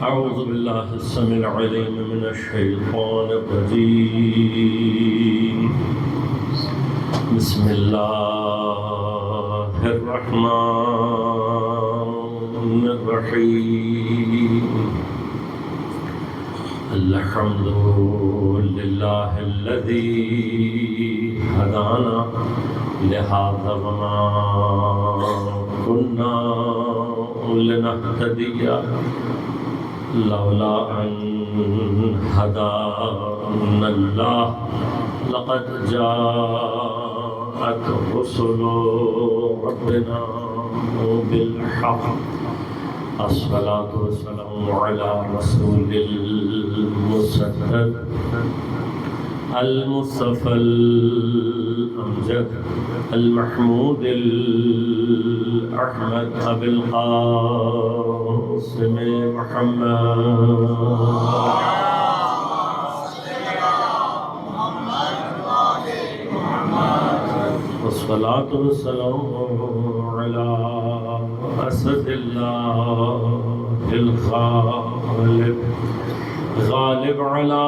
أعوذ بالله السميع العليم من الشيطان الرجيم بسم الله الرحمن الرحيم الحمد لله الذي هدانا لهذا وما كنا لنهتدي لولا أن هدانا الله لقد جاءت رسل ربنا بالحق الصلاة والسلام على رسول المسدد المصطفى الأمجد المحمود الأحمد أبي القاسم محمد والصلاة والسلام على أسد الله الغالب غالب على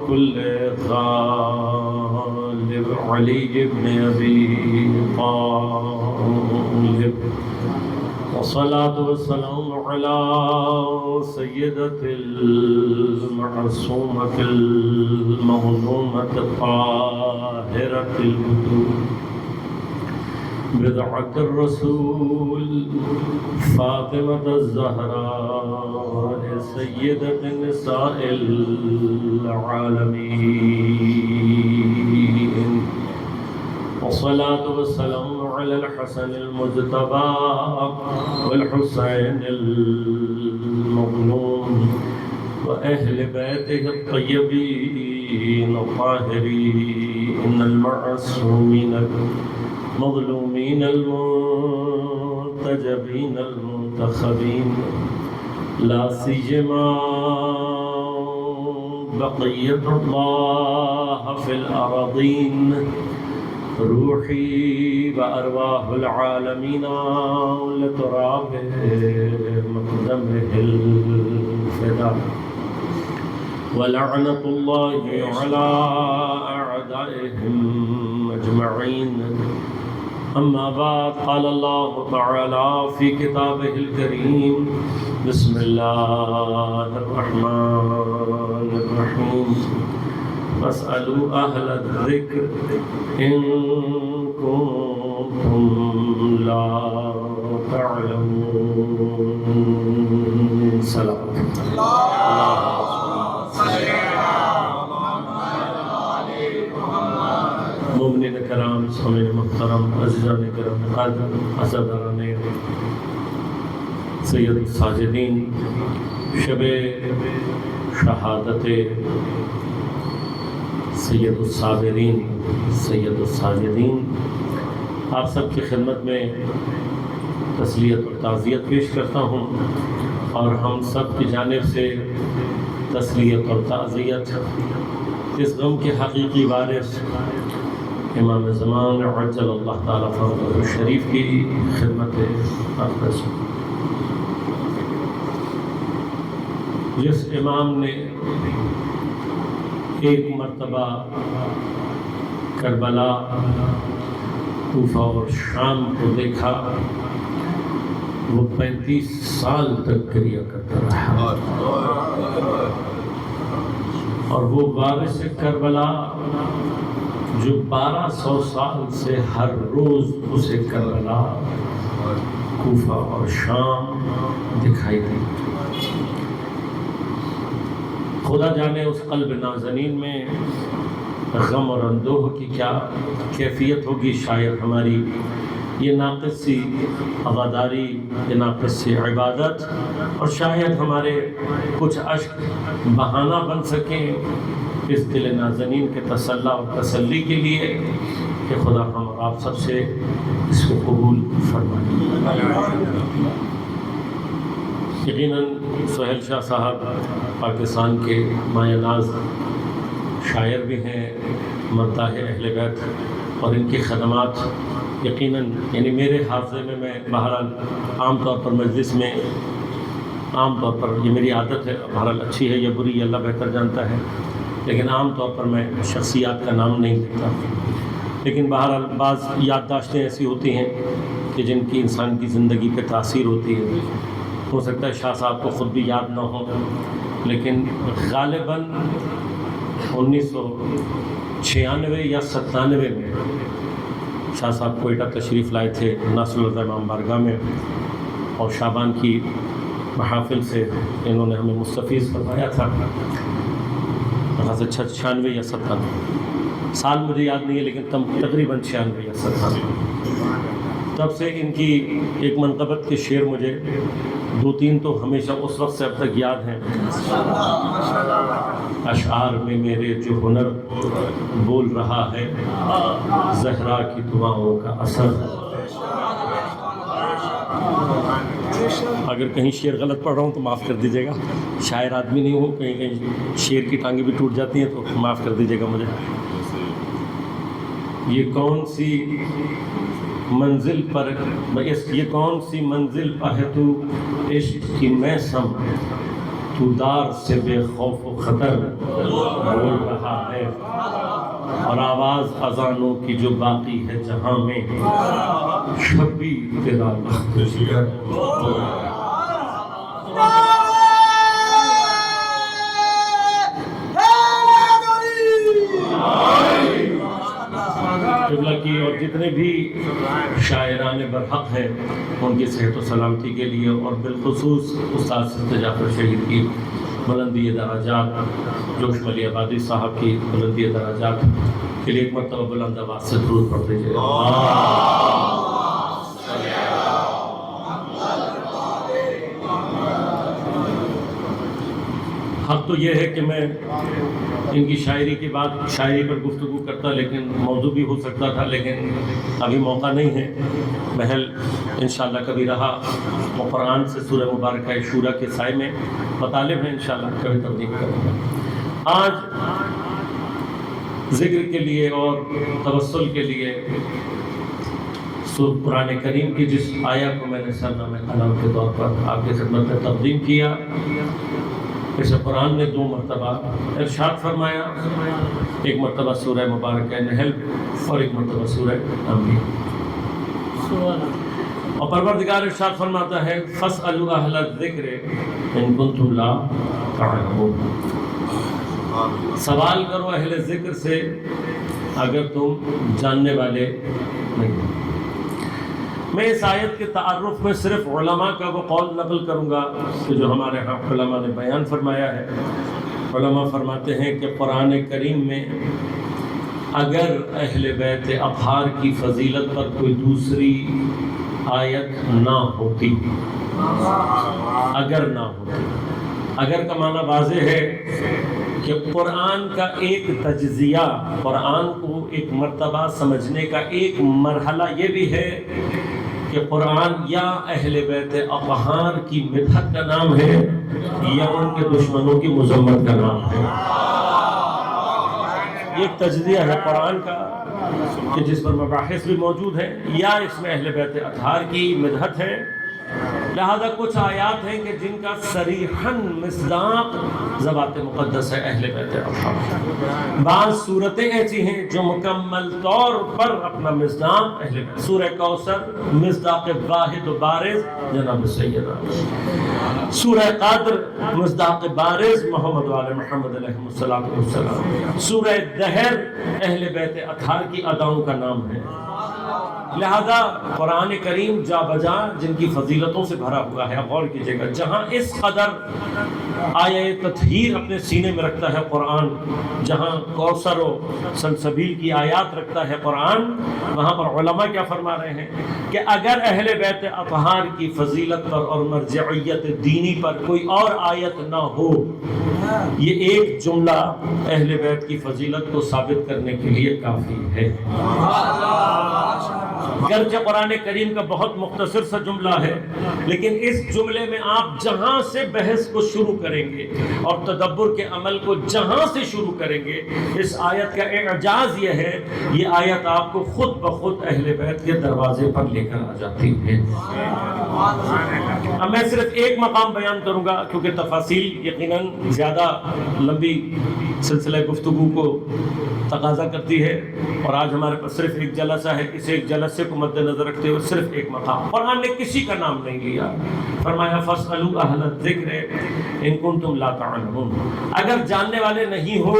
كل غالب علي بن أبي طالب والصلاة والسلام على سيدة المعصومة المظلومة الطاهرة البدور بضعة الرسول فاطمة الزهراء سيدة نساء العالمين والصلاة والسلام على الحسن المجتبى والحسين المظلوم وأهل بيته الطيبين الطاهرين المعصومين المظلومين المنتجبين المنتخبين لا سيما بقية الله في الأراضين روحي وأرواح العالمين لتراب مقدمه الفداء ولعنة الله على أعدائهم أجمعين أما بعد قال الله تعالى في كتابه الكريم بسم الله الرحمن الرحيم فاسألوا أهل الذكر إن كنتم لا تعلمون سلام مومنین کرام سامعین محترم عزیزان کرام قدر عزاداران سید الساجدین شب شہادت سید الصابرین سید الساجدین آپ سب کی خدمت میں تسلیت اور تعزیت پیش کرتا ہوں اور ہم سب کی جانب سے تسلیت اور تعزیت اس غم کے حقیقی وارث امام زمان عجل اللہ تعالیٰ فرجہ الشریف کی خدمت اقدس جس امام نے ایک مرتبہ کربلا کوفہ اور شام کو دیکھا وہ 35 سال تک کریا کرتا رہا اور وہ وارث کربلا جو 1200 سال سے ہر روز اسے کربلا کوفہ اور شام دکھائی دی. خدا جانے اس قلب نازنین میں غم اور اندوہ کی کیا کیفیت ہوگی. شاید ہماری یہ ناقص سی عزاداری، یہ ناقص سی عبادت اور شاید ہمارے کچھ اشک بہانہ بن سکیں اس دل نازنین کے تسلی اور تسلی کے لیے کہ خدا ہم اور آپ سب سے اس کو قبول فرمائے. یقیناً سہیل شاہ صاحب پاکستان کے مایہ ناز شاعر بھی ہیں، مداح اہل بیت، اور ان کی خدمات یقیناً یعنی میرے حافظے میں بہرحال عام طور پر مجلس میں عام طور پر یہ میری عادت ہے، بہرحال اچھی ہے یا بری یہ اللہ بہتر جانتا ہے، لیکن عام طور پر میں شخصیات کا نام نہیں لیتا، لیکن بہرحال بعض یادداشتیں ایسی ہوتی ہیں کہ جن کی انسان کی زندگی پہ تاثیر ہوتی ہے. ہو سکتا ہے شاہ صاحب کو خود بھی یاد نہ ہو، لیکن غالباً 1996 یا 97 میں شاہ صاحب کوئٹہ تشریف لائے تھے ناصر اللہ امام بارگاہ میں، اور شعبان کی محافل سے انہوں نے ہمیں مستفیض فرمایا تھا. 96 یا 97 سال مجھے یاد نہیں ہے، لیکن تقریباً 96 یا 97. تب سے ان کی ایک منقبت کے شعر مجھے 2-3 تو ہمیشہ اس وقت سے اب تک یاد ہیں. اشعار میں میرے جو ہنر بول رہا ہے، زہرا کی دعاؤں کا اثر. اگر کہیں شعر غلط پڑھ رہا ہوں تو معاف کر دیجیے گا، شاعر آدمی نہیں ہوں، کہیں کہیں شعر کی ٹانگیں بھی ٹوٹ جاتی ہیں تو معاف کر دیجیے گا مجھے. یہ کون سی منزل پر یہ کون سی منزل پر ہے تو عشق کی میں سم، تو دار سے بے خوف و خطر بول رہا ہے، اور آواز اذانوں کی جو باقی ہے جہاں میں، شبیر تیرا بخت جگر. قبلہ کی اور جتنے بھی شاعران برحق ہیں ان کی صحت و سلامتی کے لیے، اور بالخصوص استاد سید جعفر شہید کی بلندی درجات، جوش علی آبادی صاحب کی بلندی درجات کے لیے ایک مرتبہ بلند آواز سے درود پڑھ دیجیے. حق تو یہ ہے کہ میں ان کی شاعری کے بعد شاعری پر گفتگو کرتا، لیکن موضوع بھی ہو سکتا تھا، لیکن ابھی موقع نہیں ہے. محل انشاءاللہ کبھی رہا وہ قرآن سے سورہ مبارکہ شورا کے سائے میں مطالب ہیں، انشاءاللہ کبھی تبلیغ کروں گا. آج ذکر کے لیے اور توسل کے لیے قرآن کریم کی جس آیا کو میں نے سرنامہ کلام کے طور پر آپ کی خدمت میں تقدیم کیا، اسے قرآن نے 2 مرتبہ ارشاد فرمایا، ایک مرتبہ سورہ مبارکہ نحل اور ایک مرتبہ سورہ انبیاء. اور پروردگار ارشاد فرماتا ہے فَاسْأَلُوا أَهْلَ الذِّكْرِ إِن كُنتُمْ لَا تَعْلَمُونَ. سوال کرو اہل ذکر سے اگر تم جاننے والے نہیں. میں اس آیت کے تعارف میں صرف علماء کا وہ قول نقل کروں گا کہ جو ہمارے ہاں علماء نے بیان فرمایا ہے. علماء فرماتے ہیں کہ قرآن کریم میں اگر اہل بیت اطہار کی فضیلت پر کوئی دوسری آیت نہ ہوتی، اگر نہ ہوتی، اگر کا معنی واضح ہے کہ قرآن کا ایک تجزیہ، قرآن کو ایک مرتبہ سمجھنے کا ایک مرحلہ یہ بھی ہے کہ قرآن یا اہل بیت اطہار کی مدحت کا نام ہے یا ان کے دشمنوں کی مذمت کا نام ہے. یہ ایک تجزیہ ہے قرآن کا کہ جس پر مباحث بھی موجود ہیں، یا اس میں اہل بیت اطہار کی مدحت ہے. لہذا کچھ آیات ہیں کہ جن کا صریحاً مصداق ذوات مقدس ہے اہل بیت اطہار. بعض صورتیں ایسی ہیں جو مکمل طور پر اپنا مصداق اہل بیت، سورہ کوثر مصداق واحد و بارز جناب سیدنا، سورہ قدر مصداق بارز محمد وآل محمد علیہ السلام، سورہ دہر اہل بیت اطہار کی اداؤں کا نام ہے. لہذا قرآن کریم جا بجا جن کی فضیلتوں سے بھرا ہوا ہے. اب غور کیجئے گا، جہاں اس قدر آیہ تطہیر اپنے سینے میں رکھتا ہے قرآن، جہاں کوثر و سلسبیل کی آیات رکھتا ہے قرآن، وہاں پر علماء کیا فرما رہے ہیں کہ اگر اہل بیت اطہار کی فضیلت پر اور مرجعیت دینی پر کوئی اور آیت نہ ہو، یہ ایک جملہ اہل بیت کی فضیلت کو ثابت کرنے کے لیے کافی ہے. گرچہ قرآن کریم کا بہت مختصر سا جملہ ہے، لیکن اس جملے میں آپ جہاں سے بحث کو شروع کریں گے اور تدبر کے عمل کو جہاں سے شروع کریں گے، اس آیت کا اعجاز یہ ہے، یہ آیت آپ کو خود بخود اہل بیت کے دروازے پر لے کر آ جاتی ہے۔ اب میں صرف ایک مقام بیان کروں گا کیونکہ تفاصیل یقیناً زیادہ لمبی سلسلہ گفتگو کو تقاضا کرتی ہے، اور آج ہمارے پاس صرف ایک جلسہ ہے، اس ایک جلسے کو مد نظر رکھتے ہوئے صرف ایک مقام۔ قرآن نے کسی کا نام نہیں لیا، فرمایا فَاسْأَلُوا أَهْلَ الذِّكْرِ إِن كُنتُمْ لَا تَعْلَمُونَ، اگر جاننے والے نہیں ہو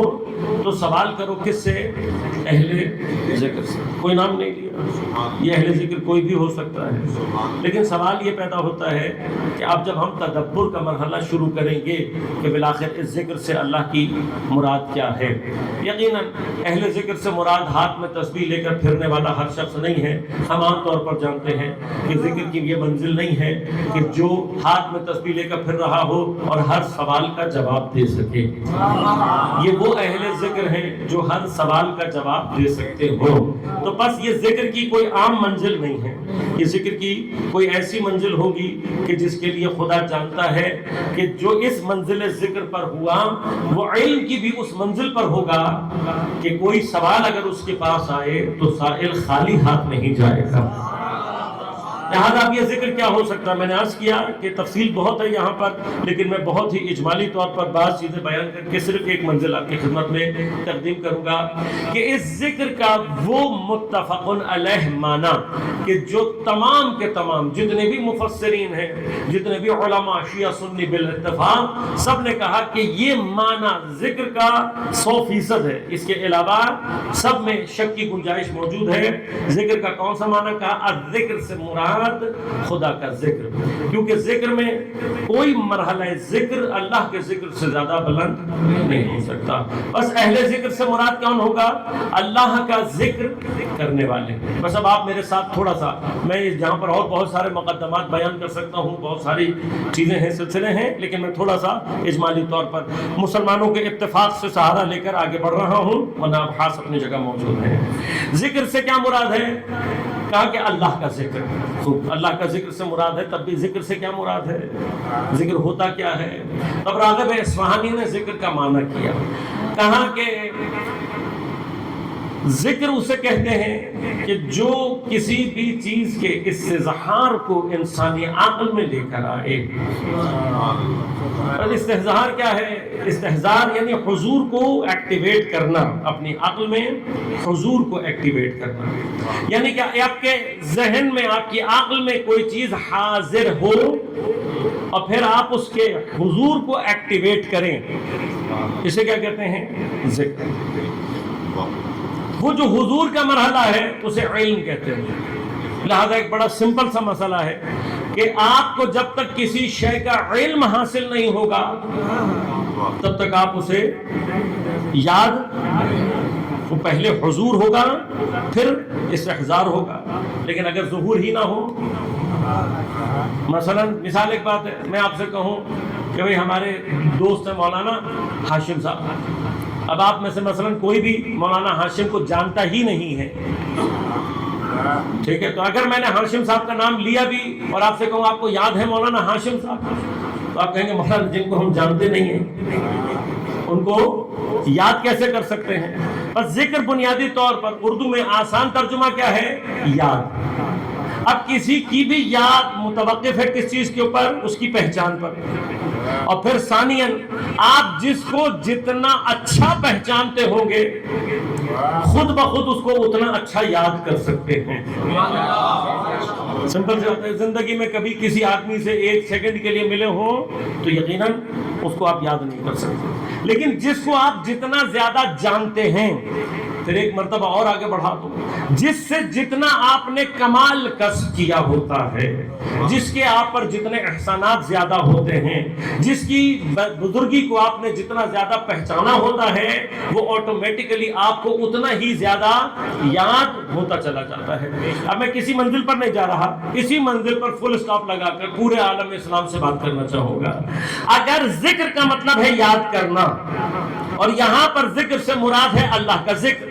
تو سوال کرو کس سے؟ اہل ذکر سے۔ کوئی نام نہیں لیا، یہ اہل ذکر کوئی بھی ہو سکتا ہے، لیکن سوال یہ پیدا ہوتا ہے کہ اب جب ہم تدبر کا مرحلہ شروع کریں گے کہ بالآخر اس ذکر سے اللہ کی مراد کیا ہے۔ یقیناً اہل ذکر سے مراد ہاتھ میں تسبیح لے کر پھرنے والا ہر شخص نہیں ہے۔ ہم عام طور پر جانتے ہیں کہ ذکر کی یہ منزل نہیں ہے کہ جو ہاتھ میں تسبیح لے کر پھر رہا ہو اور ہر سوال کا جواب دے سکے۔ یہ وہ اہل ذکر ہیں جو ہر سوال کا جواب دے سکتے ہو۔ تو بس یہ ذکر کی کوئی عام منزل نہیں ہے، یہ ذکر کی کوئی ایسی منزل ہوگی کہ جس کے لیے خدا جانتا ہے کہ جو اس منزل ذکر پر ہوا وہ علم کی بھی اس منزل پر ہوگا کہ کوئی سوال اگر اس کے پاس آئے تو سائل خالی ہاتھ نہیں جائے گا۔ لہٰذا اب یہ ذکر کیا ہو سکتا ہے؟ میں نے عرض کیا کہ تفصیل بہت ہے یہاں پر، لیکن میں بہت ہی اجمالی طور پر بعض چیزیں بیان کر کے صرف ایک منزل آپ کی خدمت میں تقدیم کروں گا کہ اس ذکر کا وہ متفق علیہ معنی کہ جو تمام کے تمام جتنے بھی مفسرین ہیں، جتنے بھی علماء شیعہ سنی بالاتفاق سب نے کہا کہ یہ معنی ذکر کا 100% ہے، اس کے علاوہ سب میں شک کی گنجائش موجود ہے۔ ذکر کا کون سا معنی کہا؟ الذکر سے مراد خدا کا ذکر، کیونکہ ذکر میں کوئی مرحلہ ذکر اللہ کے ذکر سے زیادہ بلند نہیں ہو سکتا۔ بس اہل ذکر سے مراد کون ہوگا؟ اللہ کا ذکر کرنے والے۔ بس اب آپ میرے ساتھ تھوڑا سا، میں جہاں پر اور بہت سارے مقدمات بیان کر سکتا ہوں، بہت ساری چیزیں ہیں، سلسلے ہیں، لیکن میں تھوڑا سا اجمالی طور پر مسلمانوں کے اتفاق سے سہارا لے کر آگے بڑھ رہا ہوں، ورنہ ابحاث اپنی جگہ موجود ہیں۔ ذکر سے کیا مراد ہے؟ کہا کہ اللہ کا ذکر۔ اللہ کا ذکر سے مراد ہے، تب بھی ذکر سے کیا مراد ہے؟ ذکر ہوتا کیا ہے؟ تب راغب اصفہانی نے ذکر کا معنی کیا، کہا کہ ذکر اسے کہتے ہیں کہ جو کسی بھی چیز کے استظہار کو انسانی عقل میں لے کر آئے۔ اور استحضار کیا ہے؟ استحضار یعنی حضور کو ایکٹیویٹ کرنا، اپنی عقل میں حضور کو ایکٹیویٹ کرنا، یعنی کہ آپ کے ذہن میں، آپ کی عقل میں کوئی چیز حاضر ہو اور پھر آپ اس کے حضور کو ایکٹیویٹ کریں، اسے کیا کہتے ہیں؟ ذکر۔ وہ جو حضور کا مرحلہ ہے اسے علم کہتے ہیں۔ لہذا ایک بڑا سمپل سا مسئلہ ہے کہ آپ کو جب تک کسی شے کا علم حاصل نہیں ہوگا تب تک آپ اسے یاد، وہ پہلے حضور ہوگا پھر استحضار ہوگا، لیکن اگر ظہور ہی نہ ہو، مثال ایک بات ہے، میں آپ سے کہوں کہ بھئی ہمارے دوست ہیں مولانا ہاشم صاحب، اب آپ میں سے مثلا کوئی بھی مولانا ہاشم کو جانتا ہی نہیں ہے، ٹھیک ہے، تو اگر میں نے ہاشم صاحب کا نام لیا بھی اور آپ سے کہوں آپ کو یاد ہے مولانا ہاشم صاحب، تو آپ کہیں گے مولانا جن کو ہم جانتے نہیں ہیں ان کو یاد کیسے کر سکتے ہیں؟ بس ذکر بنیادی طور پر اردو میں آسان ترجمہ کیا ہے؟ یاد۔ اب کسی کی بھی یاد متوقف ہے کس چیز کے اوپر؟ اس کی پہچان پر، اور پھر ثانیاً آپ جس کو جتنا اچھا پہچانتے ہوں گے خود بخود اس کو اتنا اچھا یاد کر سکتے ہیں۔ سمپل سے ہوتا ہے، زندگی میں کبھی کسی آدمی سے 1 سیکنڈ کے لیے ملے ہوں تو یقیناً اس کو آپ یاد نہیں کر سکتے، لیکن جس کو آپ جتنا زیادہ جانتے ہیں، پھر ایک مرتبہ اور آگے بڑھا دو، جس سے جتنا آپ نے کمال کسب کیا ہوتا ہے، جس کے آپ پر جتنے احسانات زیادہ ہوتے ہیں، جس کی بزرگی کو آپ نے جتنا زیادہ پہچانا ہوتا ہے، وہ آٹومیٹکلی آپ کو اتنا ہی زیادہ یاد ہوتا چلا جاتا ہے۔ اب میں کسی منزل پر نہیں جا رہا، اسی منزل پر فل اسٹاپ لگا کر پورے عالم اسلام سے بات کرنا چاہوں گا۔ اگر ذکر کا مطلب ہے یاد کرنا، اور یہاں پر ذکر سے مراد ہے اللہ کا ذکر،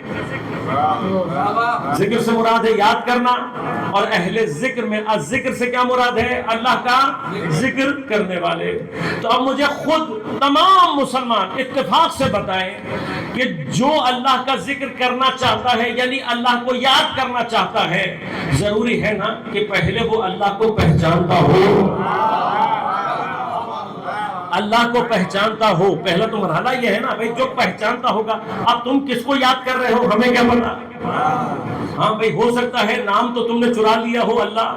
ذکر سے مراد ہے یاد کرنا، اور اہل ذکر میں الذکر سے کیا مراد ہے؟ اللہ کا ذکر کرنے والے۔ تو اب مجھے خود تمام مسلمان اتفاق سے بتائیں کہ جو اللہ کا ذکر کرنا چاہتا ہے، یعنی اللہ کو یاد کرنا چاہتا ہے، ضروری ہے نا کہ پہلے وہ اللہ کو پہچانتا ہو، اللہ کو پہچانتا ہو۔ پہلا تو مرحلہ یہ ہے نا بھائی، جو پہچانتا ہوگا۔ اب تم کس کو یاد کر رہے ہو ہمیں کیا پتا؟ ہاں بھائی، ہو سکتا ہے نام تو تم نے چرا لیا ہو اللہ،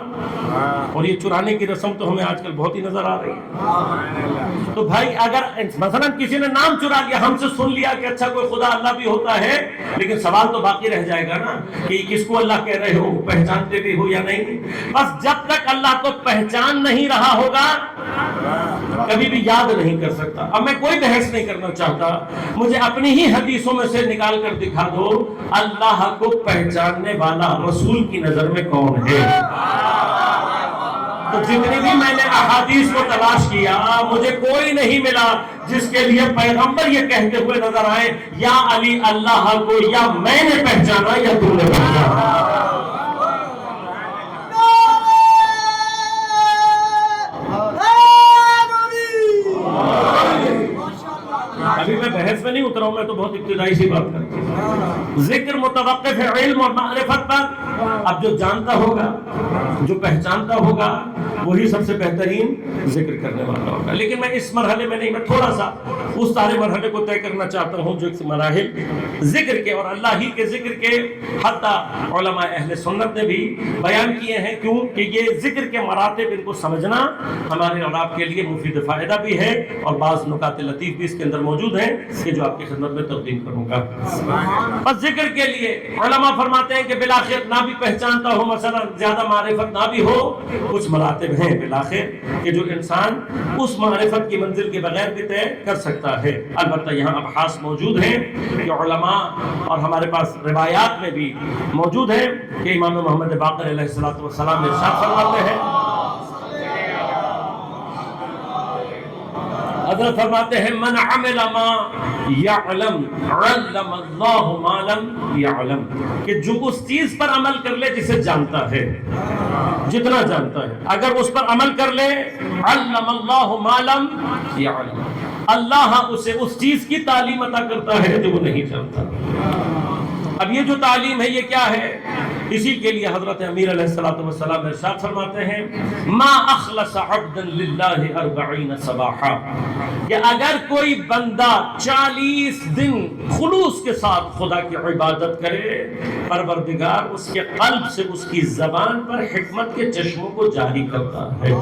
اور یہ چرانے کی رسم تو ہمیں آج کل بہت ہی نظر آ رہی ہے۔ تو بھائی اگر مثلا کسی نے نام چرا لیا، ہم سے سن لیا کہ اچھا کوئی خدا اللہ بھی ہوتا ہے، لیکن سوال تو باقی رہ جائے گا نا کہ کس کو اللہ کہہ رہے ہو، پہچانتے بھی ہو یا نہیں۔ بس جب تک اللہ کو پہچان نہیں رہا ہوگا کبھی بھی یاد نہیں کر سکتا۔ اب میں کوئی بحث نہیں کرنا چاہتا، مجھے اپنی ہی حدیثوں میں سے نکال کر دکھا دو اللہ کو پہچاننے والا رسول کی نظر میں کون ہے۔ تو جتنی بھی میں نے احادیث کو تلاش کیا، مجھے کوئی نہیں ملا جس کے لیے پیغمبر یہ کہتے ہوئے نظر آئے یا علی اللہ کو یا میں نے پہچانا یا تم نے پہچانا۔ ابھی میں بحث میں نہیں اترا ہوں، میں تو بہت ابتدائی سی بات کرتا ہوں۔ ذکر متوقف ہے علم اور معرفت پر۔ اب جو جانتا ہوگا، جو پہچانتا ہوگا، وہی سب سے بہترین ذکر کرنے والا ہوگا۔ لیکن میں اس مرحلے میں نہیں، میں تھوڑا سا اس سارے مرحلے کو طے کرنا چاہتا ہوں جو مراحل ذکر کے اور اللہ ہی کے ذکر کے حتیٰ علماء اہل سنت نے بھی بیان کیے ہیں، کیوں کہ یہ ذکر کے مراتب ان کو سمجھنا ہمارے اور آپ کے لیے مفید فائدہ بھی ہے، اور بعض نکات لطیف بھی اس کے اندر موجود ہیں کہ جو آپ کی خدمت میں تقدیم کروں گا۔ بس ذکر کے لیے علماء فرماتے ہیں کہ بالآخر نہ بھی پہچانتا ہو، مثلا زیادہ معرفت نہ بھی ہو، کچھ مراتب ہیں بالآخر کہ جو انسان اس معرفت کی منزل کے بغیر بھی طے کر سکتا ہے۔ البتہ یہاں ابحاث موجود ہیں کہ علماء اور ہمارے پاس روایات میں بھی موجود ہیں کہ امام محمد باقر علیہ السلام نے ارشاد فرماتے ہیں، حضرت فرماتے ہیں من عمل ما یعلم علم اللہ ما لم یعلم، کہ جو اس چیز پر عمل کر لے جسے جانتا ہے، جتنا جانتا ہے، اگر اس پر عمل کر لے علم اللہ ما لم یعلم، اللہ اسے اس چیز کی تعلیم عطا کرتا ہے جو وہ نہیں جانتا۔ اب یہ جو تعلیم ہے یہ کیا ہے؟ اسی کے لیے حضرت امیر علیہ السلام ارشاد فرماتے ہیں ما اخلص عبدا للہ 40 صباحا، کہ اگر کوئی بندہ 40 دن خلوص کے ساتھ خدا کی عبادت کرے، پروردگار اس کے قلب سے اس کی زبان پر حکمت کے چشموں کو جاری کرتا ہے۔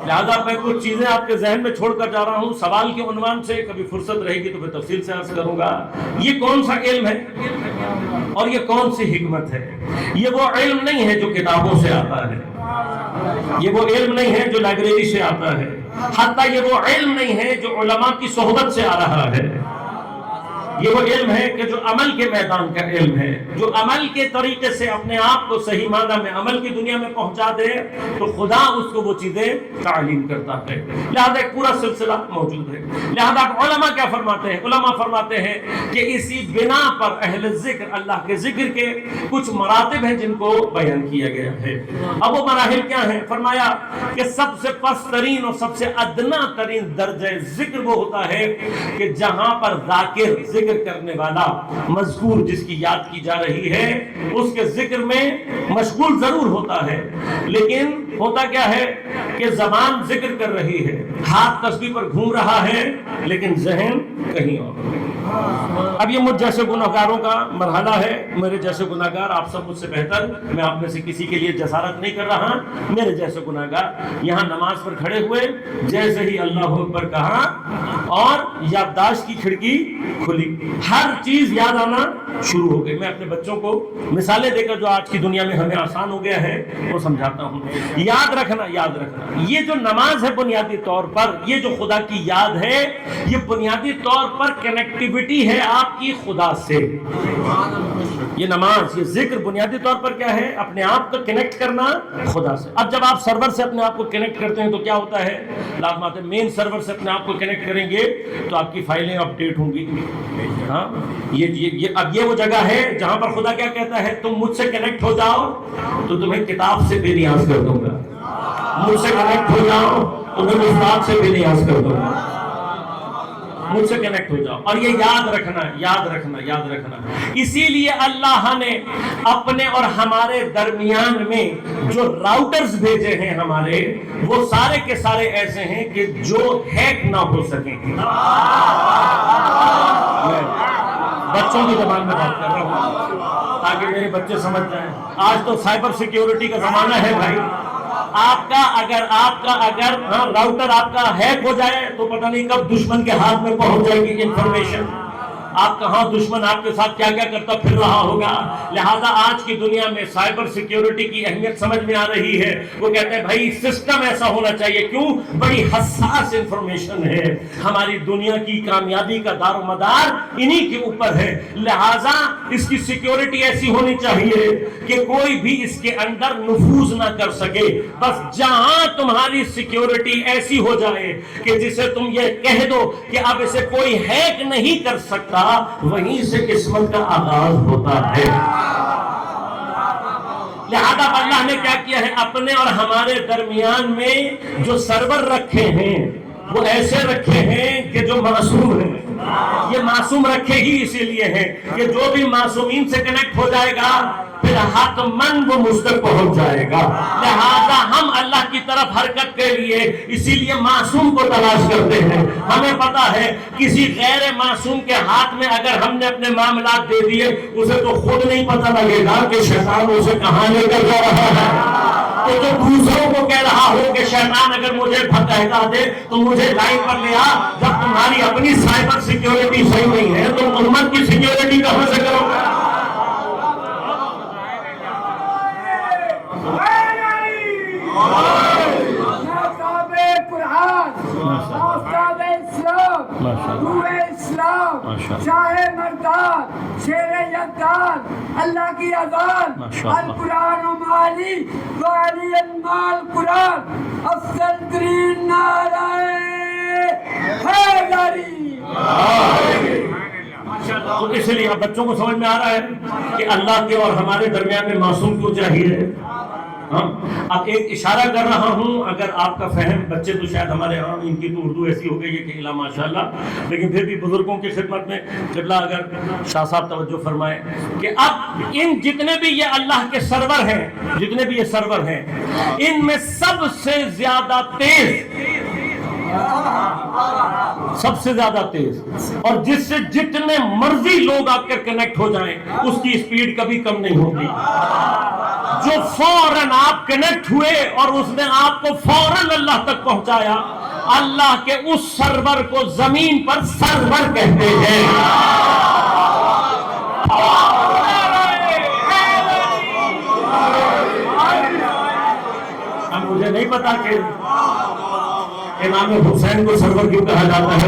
لہذا میں کچھ چیزیں آپ کے ذہن میں چھوڑ کر جا رہا ہوں سوال کے عنوان سے، کبھی فرصت رہے گی تو میں تفصیل سے عرض کروں گا۔ یہ کون سا علم ہے اور یہ کون سی حکمت ہے؟ یہ وہ علم نہیں ہے جو کتابوں سے آتا ہے، یہ وہ علم نہیں ہے جو لائبریری سے آتا ہے، حتیٰ یہ وہ علم نہیں ہے جو علماء کی صحبت سے آ رہا ہے۔ یہ وہ علم ہے کہ جو عمل کے میدان کا علم ہے، جو عمل کے طریقے سے اپنے آپ کو صحیح معنی میں عمل کی دنیا میں پہنچا دے تو خدا اس کو وہ چیزیں تعلیم کرتا ہے۔ لہذا ایک پورا سلسلہ موجود ہے۔ لہذا علماء کیا فرماتے ہیں؟ علماء فرماتے ہیں کہ اسی بنا پر اہل ذکر اللہ کے ذکر کے کچھ مراتب ہیں جن کو بیان کیا گیا ہے۔ اب وہ مراحل کیا ہیں؟ فرمایا کہ سب سے پست ترین اور سب سے ادنا ترین درجہ ذکر وہ ہوتا ہے کہ جہاں پر ذاکر ذکر کرنے والا، مذکور جس کی یاد کی جا رہی ہے، اس کے ذکر میں مشغول ضرور ہوتا ہے، لیکن ہوتا کیا ہے کہ زبان ذکر کر رہی ہے، ہاتھ تسبیح پر گھوم رہا ہے، لیکن ذہن کہیں اور۔ اب یہ مجھ جیسے گناہگاروں کا مرحلہ ہے، میرے جیسے گناہگار، آپ سب مجھ سے بہتر، میں آپ میں سے کسی کے لیے جسارت نہیں کر رہا، میرے جیسے گناہگار یہاں نماز پر کھڑے ہوئے جیسے ہی اللہ اکبر کہا اور یادداشت کی کھڑکی کھلی، ہر چیز یاد آنا شروع ہو گئی۔ میں اپنے بچوں کو مثالیں دے کر جو آج کی دنیا میں ہمیں آسان ہو گیا ہے وہ سمجھاتا ہوں۔ یاد رکھنا، یاد رکھنا، یہ جو نماز ہے بنیادی طور پر، یہ جو خدا کی یاد ہے، یہ بنیادی طور پر کنیکٹیوٹی ہے آپ کی خدا سے۔ یہ نماز، یہ ذکر بنیادی طور پر کیا ہے؟ اپنے آپ کو کنیکٹ کرنا خدا سے۔ اب جب آپ سرور سے اپنے آپ کو کنیکٹ کرتے ہیں تو کیا ہوتا ہے؟ لازمات مین سرور سے اپنے آپ کو کنیکٹ کریں گے تو آپ کی فائلیں اپڈیٹ ہوں گی۔ ہاں، اب یہ وہ جگہ ہے جہاں پر خدا کیا کہتا ہے؟ تم مجھ سے کنیکٹ ہو جاؤ تو تمہیں کتاب سے بے نیاز کر دوں گا، مجھ سے کنیکٹ ہو جاؤ تمہیں استاد سے بے نیاز کر دوں گا، مجھ سے کنیکٹ ہو جاؤ۔ اور یہ یاد رکھنا، یاد رکھنا، یاد رکھنا۔ اسی لیے اللہ نے اپنے اور ہمارے درمیان میں جو راؤٹرز بھیجے ہیں ہمارے، وہ سارے کے سارے ایسے ہیں کہ جو ہیک نہ ہو سکیں۔ بچوں کی زبان میں بات کر رہا ہوں تاکہ میرے بچے سمجھ جائیں۔ آج تو سائبر سیکیورٹی کا زمانہ ہے بھائی۔ آپ کا اگر راؤٹر آپ کا ہیک ہو جائے تو پتہ نہیں کب دشمن کے ہاتھ میں پہنچ جائے گی انفارمیشن، آپ کہاں دشمن آپ کے ساتھ کیا کیا کرتا پھر رہا ہوگا۔ لہذا آج کی دنیا میں سائبر سیکیورٹی کی اہمیت سمجھ میں آ رہی ہے۔ وہ کہتے ہیں بھائی سسٹم ایسا ہونا چاہیے، کیوں؟ بڑی حساس انفارمیشن ہے، ہماری دنیا کی کامیابی کا دار و مدار انہی کے اوپر ہے۔ لہذا اس کی سیکیورٹی ایسی ہونی چاہیے کہ کوئی بھی اس کے اندر نفوذ نہ کر سکے۔ بس جہاں تمہاری سیکیورٹی ایسی ہو جائے کہ جسے تم یہ کہہ دو کہ اب اسے کوئی ہیک نہیں کر سکتا، وہیں سے قسمت کا آغاز ہوتا ہے۔ لہذا اللہ نے کیا کیا ہے؟ اپنے اور ہمارے درمیان میں جو سرور رکھے ہیں وہ ایسے رکھے ہیں کہ جو معصوم ہیں۔ یہ معصوم رکھے ہی اسی لیے ہیں کہ جو بھی معصومین سے کنیکٹ ہو جائے گا پھر حتماً وہ مجھ تک پہنچ جائے گا۔ لہذا ہم اللہ کی طرف حرکت کے لیے اسی لیے معصوم کو تلاش کرتے ہیں۔ ہمیں پتا ہے کسی غیر معصوم کے ہاتھ میں اگر ہم نے اپنے معاملات دے دیے، اسے تو خود نہیں پتہ لگے گا کہ شیطان اسے کہاں لے کر جا رہا ہے۔ تو جو دوسروں کو کہہ رہا ہو کہ شیطان اگر مجھے بھٹکا دے تو مجھے لائن پر لے آ، جب تمہاری اپنی سائبر سیکیورٹی صحیح نہیں ہے تو امت کی سیکیورٹی کہاں سے کرو گے؟ شاہ مردان، شیر یزدان، اللہ کی اذان، القرآن و مالی والی المال قرآن، افضل ترین نعرہ حیدری۔ تو اس لیے اب بچوں کو سمجھ میں آ رہا ہے کہ اللہ کے اور ہمارے درمیان میں معصوم کیوں چاہیے۔ اب ایک اشارہ کر رہا ہوں، اگر آپ کا فہم، بچے تو شاید ہمارے ہاں ان کی تو اردو ایسی ہو گئی ہے کہ الا ماشاءاللہ، لیکن پھر بھی بزرگوں کی خدمت میں قبلہ اگر شاہ صاحب توجہ فرمائیں کہ اب ان جتنے بھی یہ اللہ کے سرور ہیں، جتنے بھی یہ سرور ہیں، ان میں سب سے زیادہ تیز اور جس سے جتنے مرضی لوگ آ کر کنیکٹ ہو جائیں اس کی اسپیڈ کبھی کم نہیں ہوگی۔ جو فوراً آپ کنیکٹ ہوئے اور اس نے آپ کو فوراً اللہ تک پہنچایا، اللہ کے اس سرور کو زمین پر سرور کہتے ہیں۔ اب مجھے نہیں پتا کہ امام حسین کو سرور کیوں کہا جاتا ہے،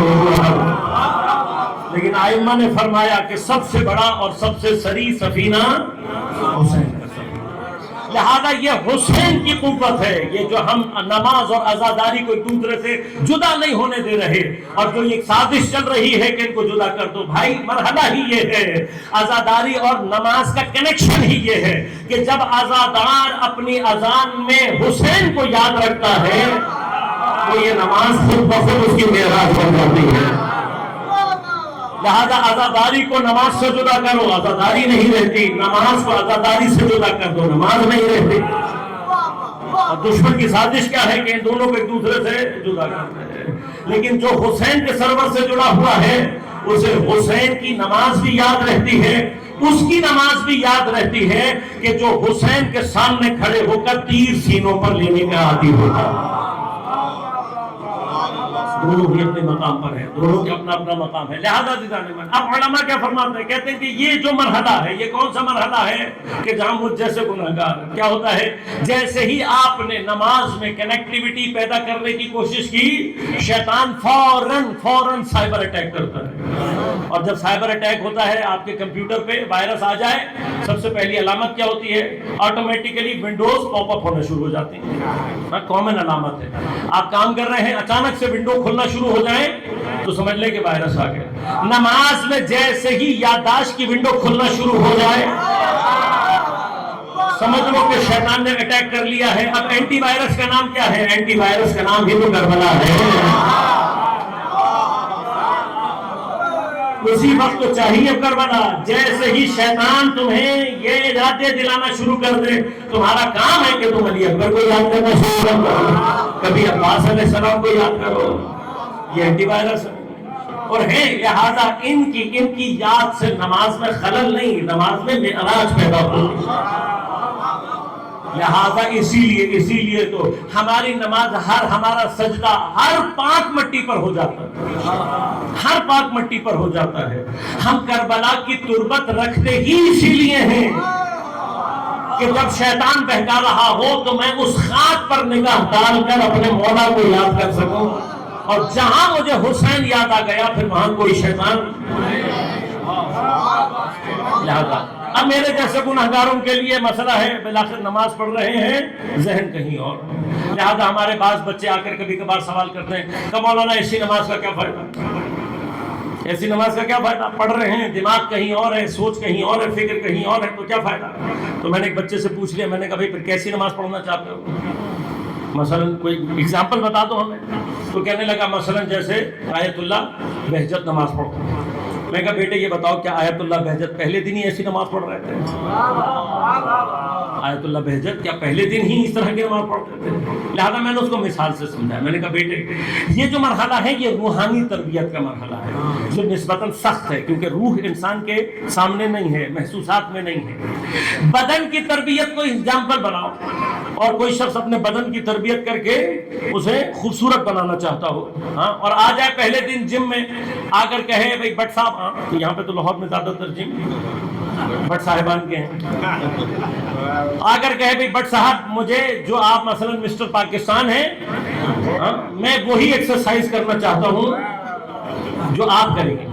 لیکن ائمہ نے فرمایا کہ سب سے بڑا اور سب سے سری سفینہ حسین کا سفر۔ لہذا یہ حسین کی قوت ہے، یہ جو ہم نماز اور عزاداری کو ایک دوسرے سے جدا نہیں ہونے دے رہے، اور جو یہ سازش چل رہی ہے کہ ان کو جدا کر دو، بھائی مرحلہ ہی یہ ہے۔ عزاداری اور نماز کا کنیکشن ہی یہ ہے کہ جب عزادار اپنی اذان میں حسین کو یاد رکھتا ہے تو یہ نماز خود بخود اس کی معراج بن جاتی ہے۔ لہذا عزاداری کو نماز سے جدا کرو، عزاداری نہیں رہتی، نماز کو عزاداری سے جدا کر دو، نماز نہیں رہتی۔ اور دشمن کی سازش کیا ہے کہ ان دونوں کو ایک دوسرے سے جدا کرتے ہیں، لیکن جو حسین کے سرور سے جڑا ہوا ہے اسے حسین کی نماز بھی یاد رہتی ہے، اس کی نماز بھی یاد رہتی ہے کہ جو حسین کے سامنے کھڑے ہو کر تیر سینوں پر لینے کا عادی ہوتا ہے۔ دونوں بھی اپنے مقام پر ہیں، دونوں کے اپنا اپنا مقام ہے۔ لہذا اب علماء کیا فرماتے ہیں؟ کہتے ہیں کہ یہ جو مرحلہ ہے، یہ کون سا مرحلہ ہے کہ جہاں مجھ جیسے گناہگار کیا ہوتا ہے؟ جیسے ہی آپ نے نماز میں کنیکٹیوٹی پیدا کرنے کی کوشش کی، شیطان فوراً سائبر اٹیک کرتا ہے۔ اور جب سائبر اٹیک ہوتا ہے آپ کے کمپیوٹر پہ وائرس آ جائے سب سے پہلی علامت کیا ہوتی ہے؟ آٹومیٹیکلی ونڈوز پاپ اپ ہونا شروع ہو جاتے ہیں. کامن علامت ہے. آپ کام کر رہے ہیں اچانک سے ونڈو کھلنا شروع ہو جائے تو سمجھ لیں کہ وائرس آ گیا. نماز میں جیسے ہی یادداشت کی ونڈو کھلنا شروع ہو جائے سمجھ لو کہ شیطان نے اٹیک کر لیا ہے. اب اینٹی وائرس کا نام کیا ہے؟ اینٹی وائرس کا نام ہی تو کربلا ہے. اسی وقت تو چاہیے کربلا. جیسے ہی شیطان تمہیں یہ یادیں دلانا شروع کر دے تمہارا کام ہے کہ تم علی اکبر کو یاد کرنا شروع کر دو, کبھی عباس علیہ السلام کو یاد کرو. یہ اینٹی وائرس اور ہے. لہذا ان کی یاد سے نماز میں خلل نہیں, نماز میں معراج پیدا ہوتی. لہذا اسی لیے تو ہماری نماز ہمارا سجدہ ہر پاک مٹی پر ہو جاتا ہے, ہر پاک مٹی پر ہو جاتا ہے. ہم کربلا کی تربت رکھتے ہی اسی لیے ہیں کہ جب شیطان بہکا رہا ہو تو میں اس خاک پر نگاہ ڈال کر اپنے مولا کو یاد کر سکوں, اور جہاں مجھے حسین یاد آ گیا پھر وہاں کوئی شیطان. لہذا اب میرے جیسے گناہگاروں کے لیے مسئلہ ہے, بالآخر نماز پڑھ رہے ہیں ذہن کہیں اور. لہذا ہمارے بعض بچے آ کر کبھی کبھار سوال کرتے ہیں کہ مولانا ایسی نماز کا کیا فائدہ, ایسی نماز کا کیا فائدہ؟ پڑھ رہے ہیں دماغ کہیں اور ہے, سوچ کہیں اور ہے, فکر کہیں اور ہے, تو کیا فائدہ؟ تو میں نے ایک بچے سے پوچھ لیا, میں نے کہا بھائی پھر کیسی نماز پڑھنا چاہتے ہو؟ مثلا کوئی ایگزامپل بتا دو ہمیں. تو کہنے لگا مثلا جیسے آیت اللہ بہجت نماز پڑھتا ہوں. میں کہا بیٹے یہ بتاؤ کیا آیت اللہ بہجت پہلے دن ہی ایسی نماز پڑھ رہے تھے؟ آیت اللہ بہجت کیا پہلے دن ہی اس طرح کی نماز پڑھتے تھے؟ لہذا میں نے اس کو مثال سے سمجھایا. میں نے کہا بیٹے یہ جو مرحلہ ہے یہ روحانی تربیت کا مرحلہ ہے جو نسبتاً سخت ہے, کیونکہ روح انسان کے سامنے نہیں ہے, محسوسات میں نہیں ہے. بدن کی تربیت کو ایگزامپل بناؤ, اور کوئی شخص اپنے بدن کی تربیت کر کے اسے خوبصورت بنانا چاہتا ہو, ہاں, اور آ جائے پہلے دن جم میں آ کر کہے بھائی بٹ صاحب, یہاں پہ تو لاہور میں زیادہ تر جم بٹ صاحبان کے ہیں, آ کر کہے بھائی بٹ صاحب مجھے جو آپ مثلا مسٹر پاکستان ہیں میں وہی ایکسرسائز کرنا چاہتا ہوں جو آپ کریں گے.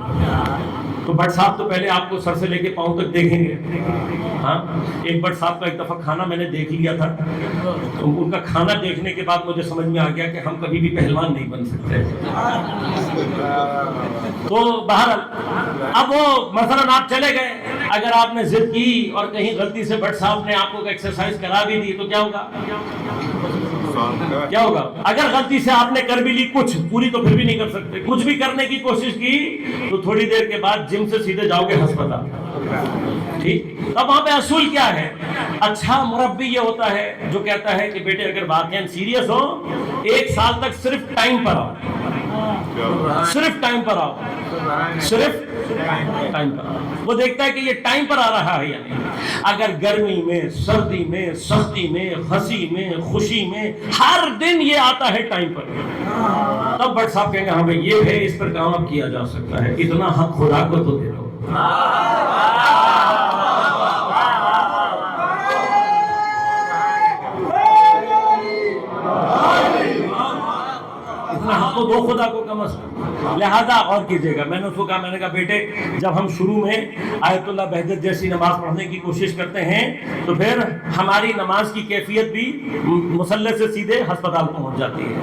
تو بٹ صاحب تو پہلے آپ کو سر سے لے کے پاؤں تک دیکھیں گے. ہاں, ایک بٹ صاحب کا ایک دفعہ کھانا میں نے دیکھ لیا تھا, تو ان کا کھانا دیکھنے کے بعد مجھے سمجھ میں آ گیا کہ ہم کبھی بھی پہلوان نہیں بن سکتے. تو بہرحال اب وہ مثلا آپ چلے گئے, اگر آپ نے ضد کی اور کہیں غلطی سے بٹ صاحب نے آپ کو ایکسرسائز کرا بھی دی تو کیا ہوگا؟ کیا ہوگا؟ اگر غلطی سے آپ نے کر بھی لی کچھ, پوری تو پھر بھی نہیں کر سکتے, کچھ بھی کرنے کی کوشش کی تو تھوڑی دیر کے بعد جم سے سیدھے جاؤ گے ہسپتال. ٹھیک, اب وہاں پہ اصول کیا ہے؟ اچھا مربی یہ ہوتا ہے جو کہتا ہے کہ بیٹے اگر واقعا سیریس ہو 1 سال تک صرف ٹائم پر آؤ, صرف ٹائم پر آؤ, صرف ٹائم پر آؤ. وہ دیکھتا ہے کہ یہ ٹائم پر آ رہا ہے یا نہیں. اگر گرمی میں, سردی میں, سختی میں, ہنسی میں, خوشی میں, ہر دن یہ آتا ہے ٹائم پر, تب بٹ صاحب کہیں گے ہاں بھائی یہ ہے, اس پر کام اب کیا جا سکتا ہے, اتنا حق خدا کو تو دے دو. اتنا حق تو دو خدا کو کم از کم. لہذا اور کیجیے گا. میں نے اس کو کہا, میں نے کہا بیٹے جب ہم شروع میں آیت اللہ بہجت جیسی نماز پڑھنے کی کوشش کرتے ہیں تو پھر ہماری نماز کی کیفیت بھی مصلی سے سیدھے ہسپتال پہنچ جاتی ہے.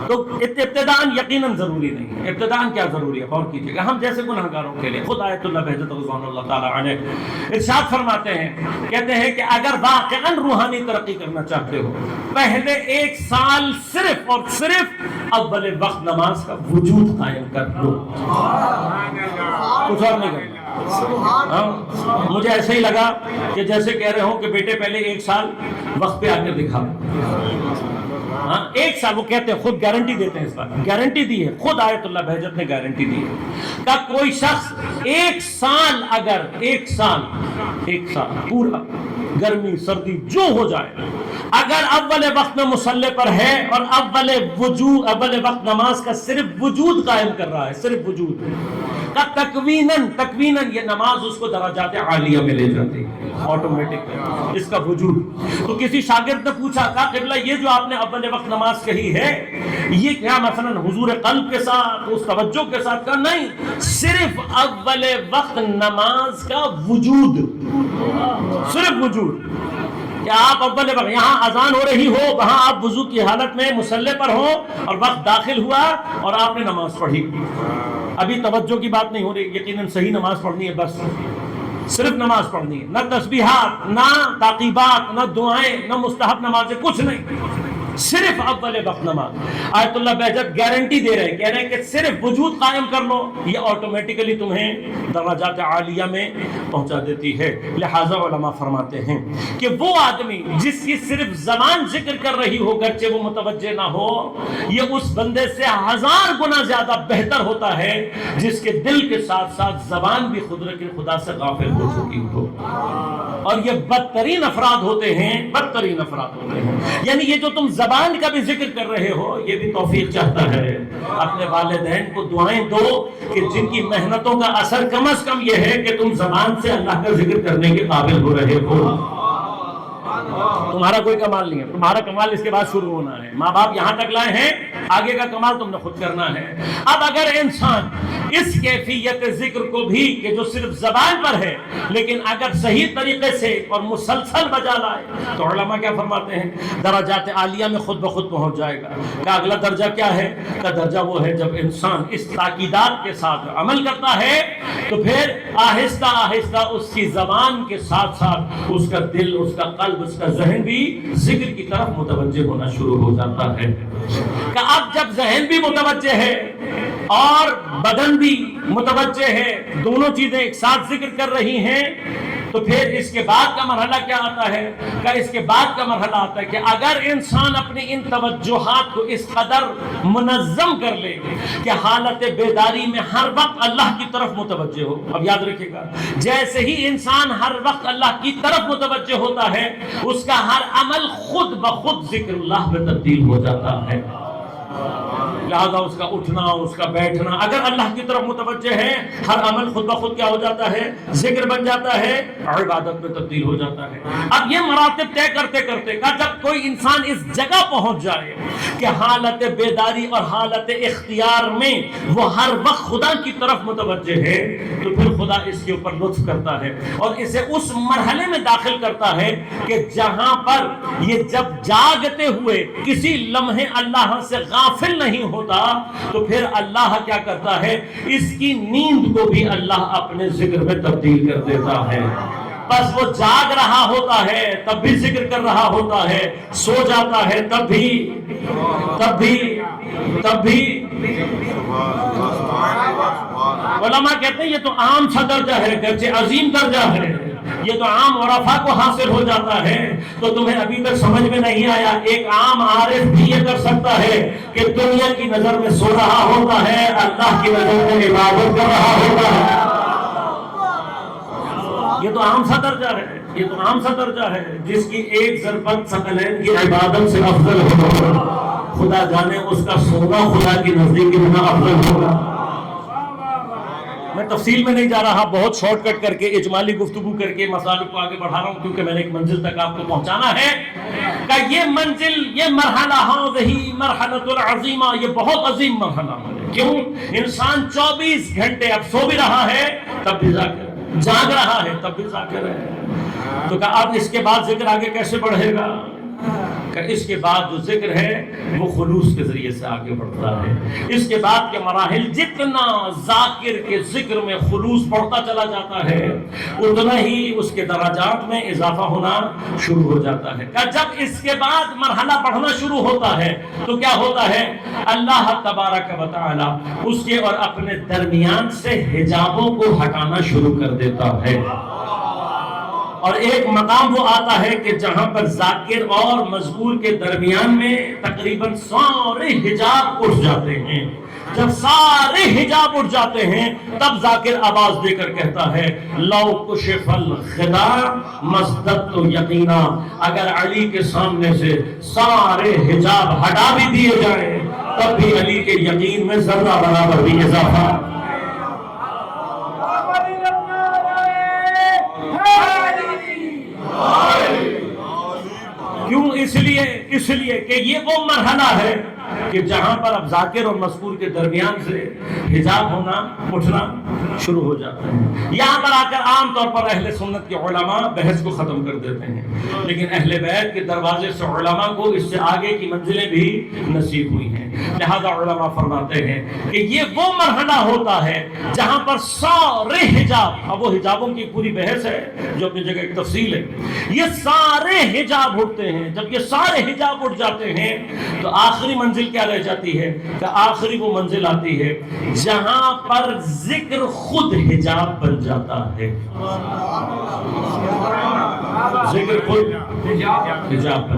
تو ابتداءً یقیناً ضروری نہیں ہے. ابتداءً کیا ضروری ہے اور کیجیے گا. ہم جیسے گناہگاروں کے لیے خود آیت اللہ بہجت رضوان اللہ تعالیٰ عنہ ارشاد فرماتے ہیں, کہتے ہیں کہ اگر واقعاً روحانی ترقی کرنا چاہتے ہو پہلے 1 سال صرف اور صرف اول وقت نماز کا وجود قائم کر لو, کچھ اور نہیں کرنا. مجھے ایسے ہی لگا کہ جیسے کہہ رہے ہوں کہ بیٹے پہلے 1 سال وقت پہ آ کر دکھا. 1 سال, وہ کہتے ہیں خود گارنٹی دیتے ہیں, اس بات گارنٹی دی ہے, خود آیت اللہ بہجت نے گارنٹی دی ہے کہ کوئی شخص 1 سال, اگر 1 سال پورا گرمی سردی جو ہو جائے, اگر اول وقت میں مصلی پر ہے اور اول وقت نماز کا صرف وجود قائم کر رہا ہے, صرف وجود, کا تکویناً یہ نماز اس کو درجات عالیہ میں لے جاتی ہے آٹومیٹک اس کا وجود. تو کسی شاگرد نے پوچھا کہ قبلہ یہ جو آپ نے اول وقت نماز کہی ہے یہ کیا مثلا حضور قلب کے ساتھ اس توجہ کے ساتھ؟ کہا نہیں، صرف اول وقت نماز کا وجود، صرف وجود کہ آپ اول وقت یہاں اذان ہو رہی ہو، وہاں آپ وضو کی حالت میں مصلی پر ہو اور وقت داخل ہوا اور آپ نے نماز پڑھی. ابھی توجہ کی بات نہیں ہو رہی، یقیناً صحیح نماز پڑھنی ہے، بس صرف نماز پڑھنی ہے، نہ تسبیحات، نہ تعقیبات، نہ دعائیں، نہ مستحب نمازیں، کچھ نہیں، صرف اول وقت نماز. آیت اللہ بہجت گارنٹی دے رہے ہیں، کہہ رہے ہیں کہ صرف وجود قائم کر لو، یہ آٹومیٹیکلی تمہیں درجات عالیہ میں پہنچا دیتی ہے. لہذا علماء فرماتے ہیں کہ وہ آدمی جس کی صرف زبان ذکر کر رہی ہو گرچہ وہ متوجہ نہ ہو، یہ اس بندے سے 1000 گنا زیادہ بہتر ہوتا ہے جس کے دل کے ساتھ ساتھ زبان بھی خدا سے غافل ہو چکی ہو. اور یہ بدترین افراد ہوتے ہیں، بدترین افراد ہوتے ہیں. یعنی یہ جو تم زبان کا بھی ذکر کر رہے ہو یہ بھی توفیق چاہتا ہے. اپنے والدین کو دعائیں دو کہ جن کی محنتوں کا اثر کم از کم یہ ہے کہ تم زبان سے اللہ کا ذکر کرنے کے قابل ہو رہے ہو. تمہارا کوئی کمال نہیں ہے، تمہارا کمال اس کے بعد شروع ہونا ہے. ماں باپ یہاں تک لائے ہیں، آگے کا کمال تم نے خود کرنا ہے. اب اگر انسان اس کیفیت ذکر کو بھی کہ جو صرف زبان پر ہے لیکن اگر صحیح طریقے سے اور مسلسل بجا لائے تو علماء کیا فرماتے ہیں درجات عالیہ میں خود بخود پہنچ جائے گا. کہ اگلا درجہ کیا ہے؟ کا درجہ وہ ہے جب انسان اس تاکیدات کے ساتھ عمل کرتا ہے تو پھر آہستہ آہستہ اس کی زبان کے ساتھ ساتھ اس کا دل، اس کا قلب، اس کا ذہن بھی ذکر کی طرف متوجہ ہونا شروع ہو جاتا ہے. کہ اب جب ذہن بھی متوجہ ہے اور بدن بھی متوجہ ہے، دونوں چیزیں ایک ساتھ ذکر کر رہی ہیں، تو پھر اس کے بعد کا مرحلہ کیا آتا ہے؟ کہ اس کے بعد کا مرحلہ آتا ہے کہ اگر انسان اپنی ان توجہات کو اس قدر منظم کر لے کہ حالت بیداری میں ہر وقت اللہ کی طرف متوجہ ہو. اب یاد رکھیے گا، جیسے ہی انسان ہر وقت اللہ کی طرف متوجہ ہوتا ہے اس کا ہر عمل خود بخود ذکر اللہ میں تبدیل ہو جاتا ہے. لہذا اس کا اٹھنا، اس کا بیٹھنا اگر اللہ کی طرف متوجہ ہے، ہر عمل خود بخود کیا ہو جاتا ہے؟ ذکر بن جاتا ہے اور عبادت میں تبدیل ہو جاتا ہے. اب یہ مراتب طے کرتے کرتے کہ جب کوئی انسان اس جگہ پہنچ جائے کہ حالت بیداری اور حالت اختیار میں وہ ہر وقت خدا کی طرف متوجہ ہے تو پھر خدا اس کے اوپر لطف کرتا ہے اور اسے اس مرحلے میں داخل کرتا ہے کہ جہاں پر یہ جب جاگتے ہوئے کسی لمحے اللہ سے غافل نہیں ہوتا تو پھر اللہ کیا کرتا ہے؟ اس کی نیند کو بھی اللہ اپنے ذکر میں تبدیل کر دیتا ہے. بس وہ جاگ رہا ہوتا ہے تب بھی ذکر کر رہا ہوتا ہے، سو جاتا ہے تب بھی. علماء کہتے ہیں یہ تو عام سا درجہ ہے، گرچہ عظیم درجہ ہے، یہ تو عام عرفا کو حاصل ہو جاتا ہے. تو تمہیں ابھی تک سمجھ میں نہیں آیا ایک عام عارف بھی یہ کر سکتا ہے کہ دنیا کی نظر میں سو رہا ہوتا ہے، اللہ کی نظر میں عبادت کر رہا ہوتا ہے. یہ تو عام سا درجہ ہے، یہ تو عام سا درجہ ہے جس کی ایک ضربت ثقلین کی عبادت سے افضل ہوگا. خدا جانے اس کا سونا خدا کی نزدیک کتنا افضل ہوگا. میں تفصیل میں نہیں جا رہا، بہت شارٹ کٹ کر کے اجمالی گفتگو کر کے مسائل کو آگے بڑھا رہا ہوں کیونکہ میں نے ایک منزل تک آپ کو پہنچانا ہے کہ یہ منزل، یہ مرحلہ ہی مرحلۃ العظیمہ، یہ بہت عظیم مرحلہ ہے. کیوں؟ انسان 24 گھنٹے اب سو بھی رہا ہے تب بھی ذاکر، جاگ رہا ہے تب بھی ذاکر ہے. تو کہ اب اس کے بعد ذکر آگے کیسے بڑھے گا؟ کہ اس کے بعد جو ذکر ہے وہ خلوص کے ذریعے سے آگے بڑھتا ہے. اس کے بعد کے مراحل جتنا ذاکر کے ذکر میں خلوص بڑھتا چلا جاتا ہے اتنا ہی اس کے درجات میں اضافہ ہونا شروع ہو جاتا ہے. کہ جب اس کے بعد مرحلہ بڑھنا شروع ہوتا ہے تو کیا ہوتا ہے؟ اللہ تبارک و تعالی اس کے اور اپنے درمیان سے حجابوں کو ہٹانا شروع کر دیتا ہے. اور ایک مقام وہ آتا ہے کہ جہاں پر ذاکر اور مذکور کے درمیان میں تقریباً سارے حجاب اٹھ جاتے ہیں. جب سارے حجاب اٹھ جاتے ہیں تب ذاکر آواز دے کر کہتا ہے لو کشف الخداع مزددت یقینا. اگر علی کے سامنے سے سارے حجاب ہٹا بھی دیے جائیں تب بھی علی کے یقین میں ذرہ برابر بھی اضافہ. اس لیے کہ یہ وہ مرحلہ ہے کہ جہاں پر اب ذاکر اور مذکور کے درمیان سے حجاب ہونا اٹھنا شروع ہو جاتا ہے۔ یہاں پر آ کر عام طور پر اہل سنت کے علماء بحث کو ختم کر دیتے ہیں، لیکن اہل بیت کے دروازے سے علماء کو اس سے آگے کی منزلیں بھی نصیب ہوئی ہیں۔ لہذا علماء فرماتے ہیں کہ یہ وہ مرحلہ ہوتا ہے جہاں پر سارے حجاب، اب وہ حجابوں کی پوری بحث ہے جو اپنی جگہ ایک تفصیل ہے، یہ سارے حجاب اٹھتے ہیں۔ جب یہ سارے حجاب اٹھ جاتے ہیں تو آخری منزل کیا رہ جاتی ہے کہ آخری وہ منزل آتی ہے جہاں پر ذکر خود حجاب بن جاتا ہے۔ ذکر خود حجاب بن جاتا ہے۔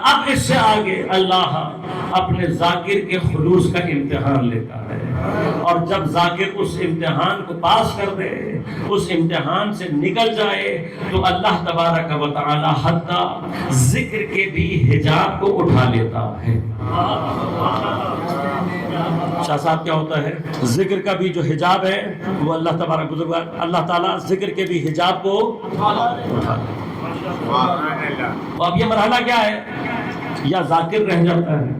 اب اس سے آگے اللہ اپنے ذاکر کے خلوص کا امتحان لیتا ہے، اور جب ذاکر اس امتحان کو پاس کر دے، اس امتحان سے نکل جائے، تو اللہ تبارک و تعالی حتی ذکر کے بھی حجاب کو اٹھا لیتا ہے۔ شاہ صاحب کیا ہوتا ہے؟ ذکر کا بھی جو حجاب ہے وہ اللہ تبارک بزرگوار اللہ تعالیٰ ذکر کے بھی حجاب کو اٹھا لیتا ہے۔ اب یہ مرحلہ کیا ہے؟ یا ذاکر رہ جاتا ہے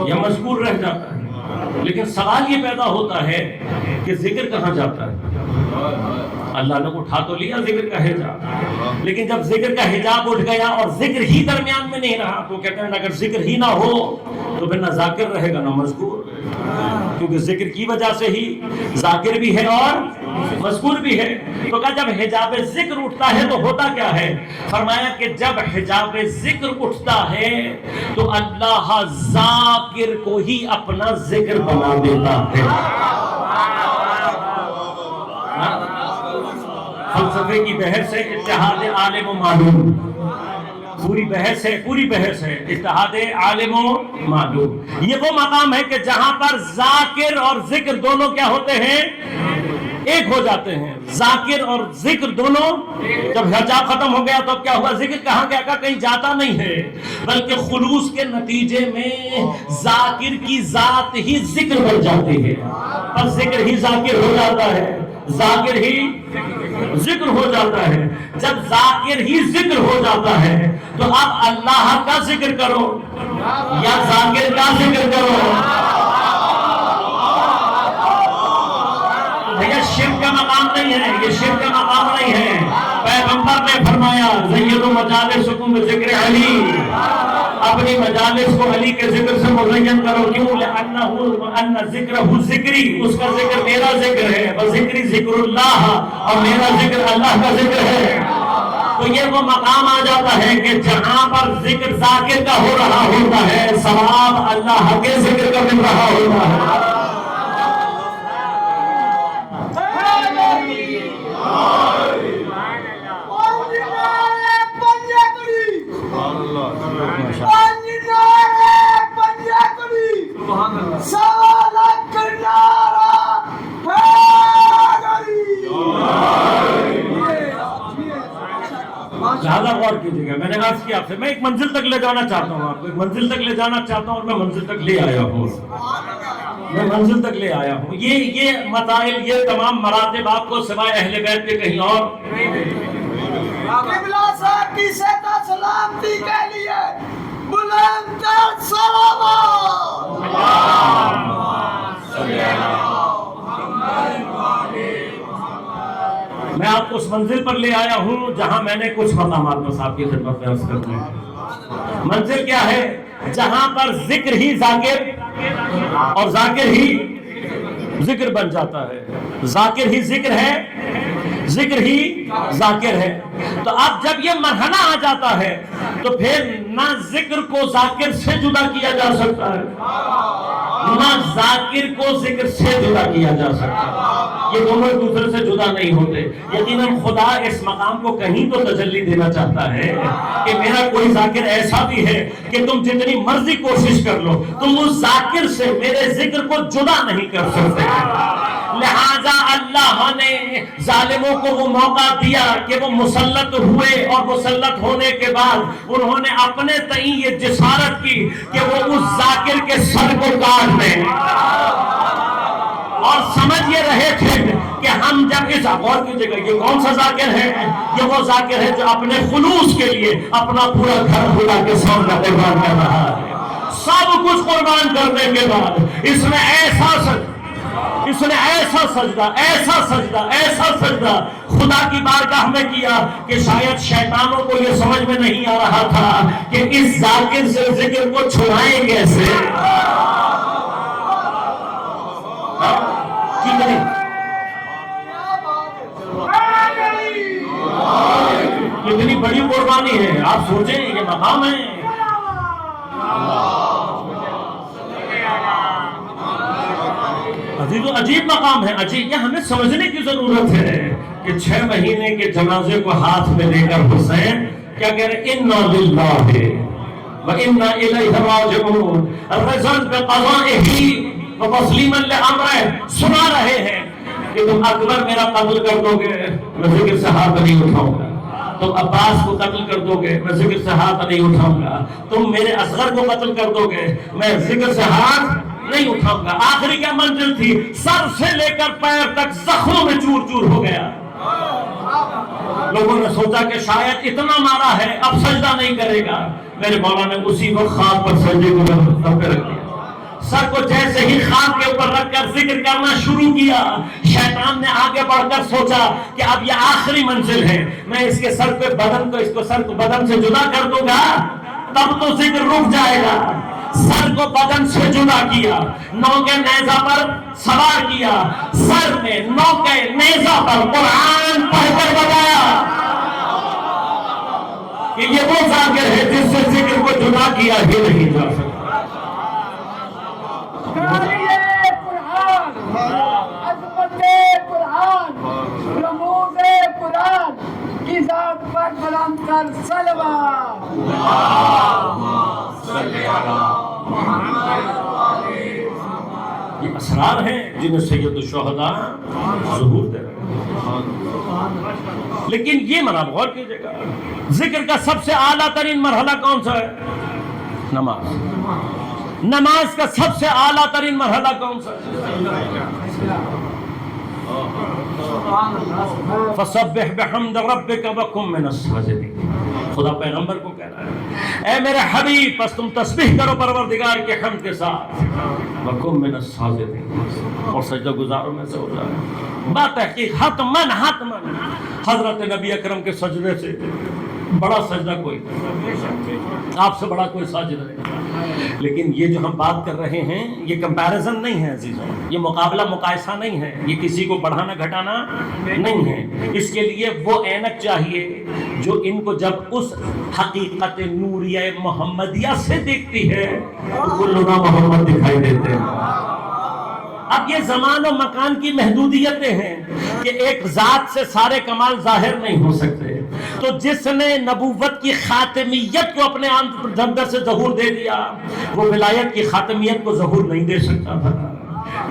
یا مذکور رہ جاتا ہے، لیکن سوال یہ پیدا ہوتا ہے کہ ذکر کہاں جاتا ہے؟ اللہ نے اٹھا تو لیا ذکر کا حجاب، لیکن جب ذکر کا حجاب اٹھ گیا اور ذکر ہی درمیان میں نہیں رہا تو کہتے ہیں اگر ذکر ہی نہ ہو تو پھر نہ ذاکر رہے گا نہ مذکور، کیونکہ ذکر کی وجہ سے ہی ذاکر بھی ہے اور مذکور بھی ہے۔ تو کہا جب حجاب ذکر اٹھتا ہے تو ہوتا کیا ہے؟ فرمایا کہ جب حجاب ذکر اٹھتا ہے تو اللہ ذاکر کو ہی اپنا ذکر بنا دیتا ہے۔ فلسفے کی بحث ہے اتحاد عالم و معلوم، پوری بحث ہے اتحاد عالم و معلوم۔ یہ وہ مقام ہے کہ جہاں پر ذاکر اور ذکر دونوں کیا ہوتے ہیں؟ ایک ہو جاتے ہیں۔ ذاکر اور ذکر دونوں جب حجاب ختم ہو گیا تو اب کیا ہوا؟ ذکر کہاں گیا؟ کہیں جاتا نہیں ہے، بلکہ خلوص کے نتیجے میں ذاکر کی ذات ہی ذکر بن جاتی ہے، اور ذکر ہی ذاکر ہو جاتا ہے، ذاکر ہی ذکر ہو جاتا ہے۔ جب ذاکر ہی ذکر ہو جاتا ہے تو اب اللہ کا ذکر کرو یا ذاکر کا ذکر کرو؟ یہ شرک کا مقام نہیں ہے، یہ شرک کا مقام نہیں ہے۔ پیغمبر نے فرمایا زیدوا مجالسکم بذکر علی، اپنی مجالس کو علی کے ذکر سے مزین کرو۔ کیوں؟ لأن ذکرہ ذکری، اس کا ذکر میرا ذکر ہے، وذکری ذکر اللہ، اور میرا ذکر اللہ کا ذکر ہے۔ تو یہ وہ مقام آ جاتا ہے کہ جہاں پر ذکر ذاکر کا ہو رہا ہوتا ہے، ثواب اللہ کے ذکر کا مل رہا ہوتا ہے۔ زیادہ غور کیجیے گا، میں نے عرض کیا آپ سے میں ایک منزل تک لے جانا چاہتا ہوں، آپ کو ایک منزل تک لے جانا چاہتا ہوں، اور میں منزل تک لے آیا ہوں، یہ مسائل، یہ تمام مراتب آپ کو سوائے اہل بیت کے کہیں اور قبلہ صاحب کی سیدہ سلامتی کے لیے بلند تر میں آپ کو اس منزل پر لے آیا ہوں جہاں میں نے کچھ مقامات بس آپ کی خدمت میں عرض کرتے ہیں۔ منزل کیا ہے؟ جہاں پر ذکر ہی ذاکر اور ذاکر ہی ذکر بن جاتا ہے، ذاکر ہی ذکر ہے، ذکر ہی ذاکر ہے۔ تو اب جب یہ مرحلہ آ جاتا ہے تو پھر نہ ذکر کو ذاکر سے جدا کیا جا سکتا ہے، نہ ذاکر کو ذکر سے جدا کیا جا سکتا ہے، یہ دونوں ایک دوسرے سے جدا نہیں ہوتے۔ یقیناً خدا اس مقام کو کہیں تو تجلی دینا چاہتا ہے کہ میرا کوئی ذاکر ایسا بھی ہے کہ تم جتنی مرضی کوشش کر لو تم اس ذاکر سے میرے ذکر کو جدا نہیں کر سکتے۔ لہذا اللہ نے ظالموں کو وہ موقع دیا کہ وہ مسلط ہوئے، اور مسلط ہونے کے بعد انہوں نے اپنے تئیں یہ جسارت کی کہ وہ اس ذاکر کے سر کو کاٹ دیں، اور سمجھ یہ رہے تھے کہ کہ ہم جب اس غور کیجیے گا یہ کون سا ذاکر ہے؟ یہ وہ ذاکر ہے جو اپنے خلوص کے لیے اپنا پورا گھر خدا کے سامنے قربان کر رہا ہے. سب کچھ قربان کرنے کے بعد اس نے ایسا سجدہ خدا کی بارگاہ میں کیا کہ شاید شیطانوں کو یہ سمجھ میں نہیں آ رہا تھا کہ اس ذاکر سے ذکر کو چھڑائیں کیسے. کتنی بڑی قربانی ہے آپ سوچیں. یہ مقام ہے عجیب مقام ہے. عجیب. یہ ہمیں سمجھنے کی ضرورت ہے کہ 6 مہینے کے جنازے کو ہاتھ میں لے کر حسین کیا کہہ رہے؟ انا للہ وانا الیہ راجعون. رضا بقضائہ وتسلیما لامرہ. سنا رہے ہیں کہ تم اکبر میرا قتل کر دو گے میں ذکر سے ہاتھ نہیں اٹھاؤں گا. تم عباس کو قتل کر دو گے میں ذکر سے ہاتھ نہیں اٹھاؤں گا. تم میرے اصغر کو قتل کر دو گے میں ذکر سے ہاتھ نہیں اٹھاؤں گا. آخری کیا منزل تھی؟ سر سے لے کر پیر تک زخموں میں چور چور ہو گیا. لوگوں نے سوچا کہ شاید اتنا مارا ہے اب سجدہ نہیں کرے گا. میرے مولا نے اسی وقت خاک پر سجدے کو رکھ دیا. سر کو جیسے ہی خاک کے اوپر رکھ کر ذکر کرنا شروع کیا شیطان نے آگے بڑھ کر سوچا کہ اب یہ آخری منزل ہے. میں اس کے سر پہ سر کو بدن سے جدا کر دوں گا تب تو ذکر رک جائے گا. سر کو بدن سے جدا کیا. نوکے نیزہ پر سوار کیا. سر میں نوکے نیزہ پر قرآن پڑھ کر بتایا کہ یہ وہ ذاکر ہے جس سے ذکر کو جدا کیا ہی نہیں جا سکتا. قرآن رموز قرآن کی ذات پر بلند کر صلوات. یہ اسرار ہیں جنہیں سید الشہداء ظہور دے رہے ہیں. لیکن یہ مناب غور کیجئے گا ذکر کا سب سے اعلیٰ ترین مرحلہ کون سا ہے؟ نماز. نماز کا سب سے اعلیٰ ترین مرحلہ کون سا ہے؟ فسبح بحمد ربک وکن من الساجدین. خدا پیغمبر کو کہہ رہا ہے اے میرے حبیب پس تم تسبیح کرو پروردگار کے حمد کے ساتھ وکن من الساجدین اور سجدہ گزاروں میں سے ہو جائے. بتحقیق حتماً حضرت نبی اکرم کے سجدے سے بڑا سجدہ کوئی آپ سے بڑا کوئی ساجد نہیں. لیکن یہ جو ہم بات کر رہے ہیں یہ کمپیریزن نہیں ہے عزیزوں. یہ مقابلہ مقایسہ نہیں ہے. یہ کسی کو بڑھانا گھٹانا نہیں ہے. اس کے لیے وہ اینک چاہیے جو ان کو جب اس حقیقت نوریہ محمدیہ سے دیکھتی ہے تو کلنا محمد دکھائی دیتے ہیں. اب یہ زمان و مکان کی محدودیتیں ہیں کہ ایک ذات سے سارے کمال ظاہر نہیں ہو سکتے. تو جس نے نبوت کی خاتمیت کو اپنے اندر سے ظہور دے دیا وہ ولایت کی خاتمیت کو ظہور نہیں دے سکتا تھا.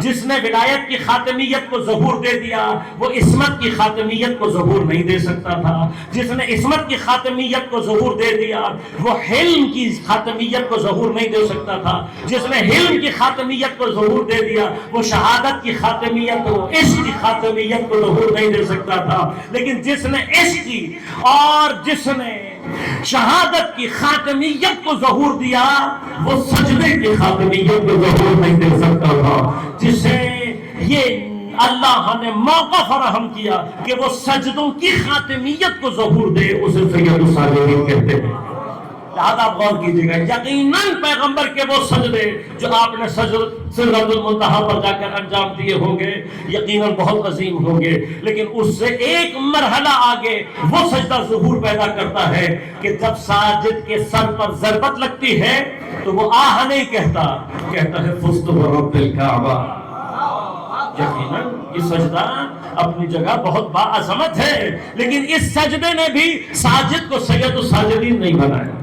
جس نے ولایت کی خاتمیت کو ظہور دے دیا وہ عصمت کی خاتمیت کو ظہور نہیں دے سکتا تھا. جس نے عصمت کی خاتمیت کو ظہور دے دیا وہ حلم کی خاتمیت کو ظہور نہیں دے سکتا تھا. جس نے حلم کی خاتمیت کو ظہور دے دیا وہ شہادت کی خاتمیت کو عشق کی خاتمیت کو ظہور نہیں دے سکتا تھا. لیکن جس نے عشق کی اور جس نے شہادت کی خاتمیت کو ظہور دیا وہ سجدے کی خاتمیت کو ظہور نہیں دے سکتا تھا. جسے یہ اللہ نے موقع فراہم کیا کہ وہ سجدوں کی خاتمیت کو ظہور دے اسے سید الساجدین کہتے ہیں. لہذا آپ غور کیجیے گا یقیناً پیغمبر کے وہ سجدے جو آپ نے سدرۃ المنتہا پر جا کر انجام دیے ہوں گے یقیناً بہت عظیم ہوں گے. لیکن اس سے ایک مرحلہ آگے وہ سجدہ ظہور پیدا کرتا ہے کہ جب ساجد کے سر پر ضربت لگتی ہے تو وہ آہ نہیں کہتا ہے فزت برب الکعبہ. یقیناً یہ سجدہ اپنی جگہ بہت باعظمت ہے لیکن اس سجدے نے بھی ساجد کو سید الساجدین نہیں بنایا.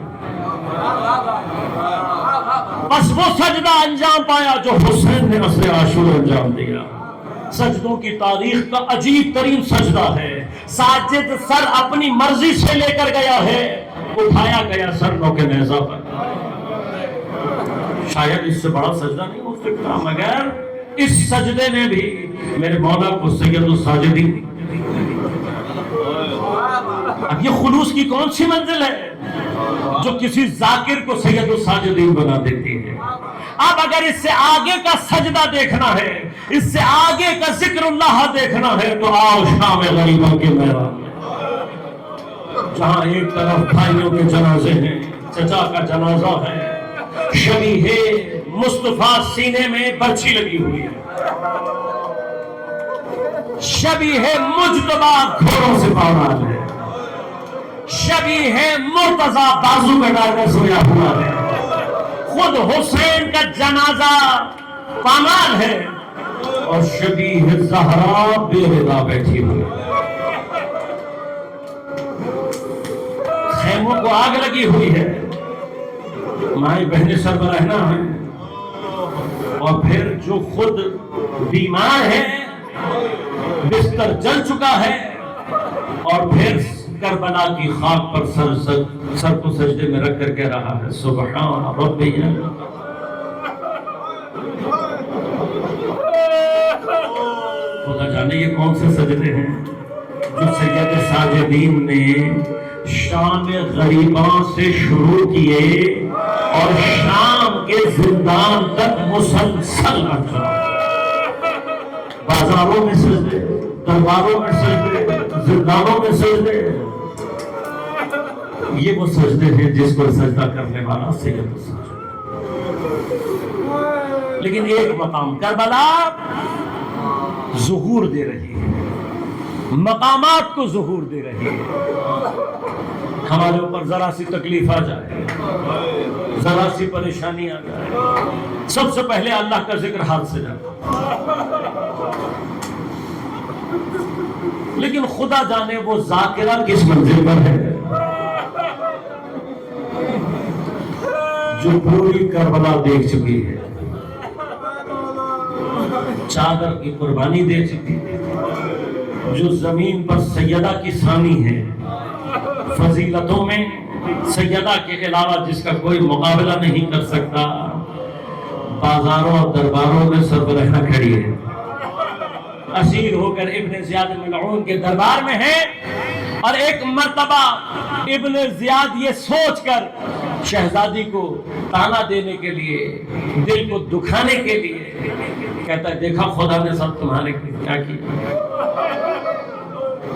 بس وہ سجدہ انجام پایا جو حسین نے عصر عاشور انجام دیا. سجدوں کی تاریخ کا عجیب ترین سجدہ ہے. ساجد سر اپنی مرضی سے لے کر گیا ہے اٹھایا گیا سر نوکے نیزہ پر. شاید اس سے بڑا سجدہ نہیں ہو سکتا مگر اس سجدے نے بھی میرے مولا کو سید الساجدین. اب یہ خلوص کی کون سی منزل ہے جو کسی ذاکر کو سید الساجدین بنا دیتی ہے؟ اب اگر اس سے آگے کا سجدہ دیکھنا ہے، اس سے آگے کا ذکر اللہ دیکھنا ہے، تو آؤ شام غریبوں کے میدان میں، جہاں ایک طرف بھائیوں کے جنازے ہیں، چچا کا جنازہ ہے، شبیہ مصطفیٰ سینے میں برچھی لگی ہوئی ہے، شبیہ مجتبیٰ گھوڑوں سے پامال ہے، شبیہ مرتضیٰ بازو میں ڈال کر سویا ہوا ہے، خود حسین کا جنازہ پامال ہے، اور شبیہ زہرا بے رضا بیٹھی ہوئی ہے، خیموں کو آگ لگی ہوئی ہے، مائیں بہنیں سربراہنا ہیں، اور پھر جو خود بیمار ہے، بستر جل چکا ہے، اور پھر کربلا کی خاک پر سر کو سجدے میں رکھ کر کہہ رہا ہے سبحان ربی. خدا جانے یہ کون سے سجدے ہیں جو سید ساجدین نے شام غریباں سے شروع کیے اور شام کے زندان تک مسلسل رکھا. بازاروں میں سجدے، درباروں میں سجدے، زندانوں میں سجدے. یہ وہ سجدے ہیں جس پر سجدہ کرنے والا سید الساجدین. لیکن ایک مقام کربلا ظہور دے رہی ہے، مقامات کو ظہور دے رہی ہے. ہمارے اوپر ذرا سی تکلیف آ جائے، ذرا سی پریشانی آ جائے، سب سے پہلے اللہ کا ذکر ہاتھ سے جاتا. لیکن خدا جانے وہ ذاکرہ کس منزل پر ہے جو پوری کربلا دیکھ چکی ہے، چادر کی قربانی دے چکی ہے، جو زمین پر سیدہ کی ثانی ہے، فضیلتوں میں سیدہ کے علاوہ جس کا کوئی مقابلہ نہیں کر سکتا، بازاروں اور درباروں میں سربراہ کھڑی ہے، اسیر ہو کر ابن زیاد ملعون کے دربار میں ہے. اور ایک مرتبہ ابن زیاد یہ سوچ کر شہزادی کو تانا دینے کے لیے، دل کو دکھانے کے لیے کہتا ہے دیکھا خدا نے سب تمہارے لیے کیا کیا.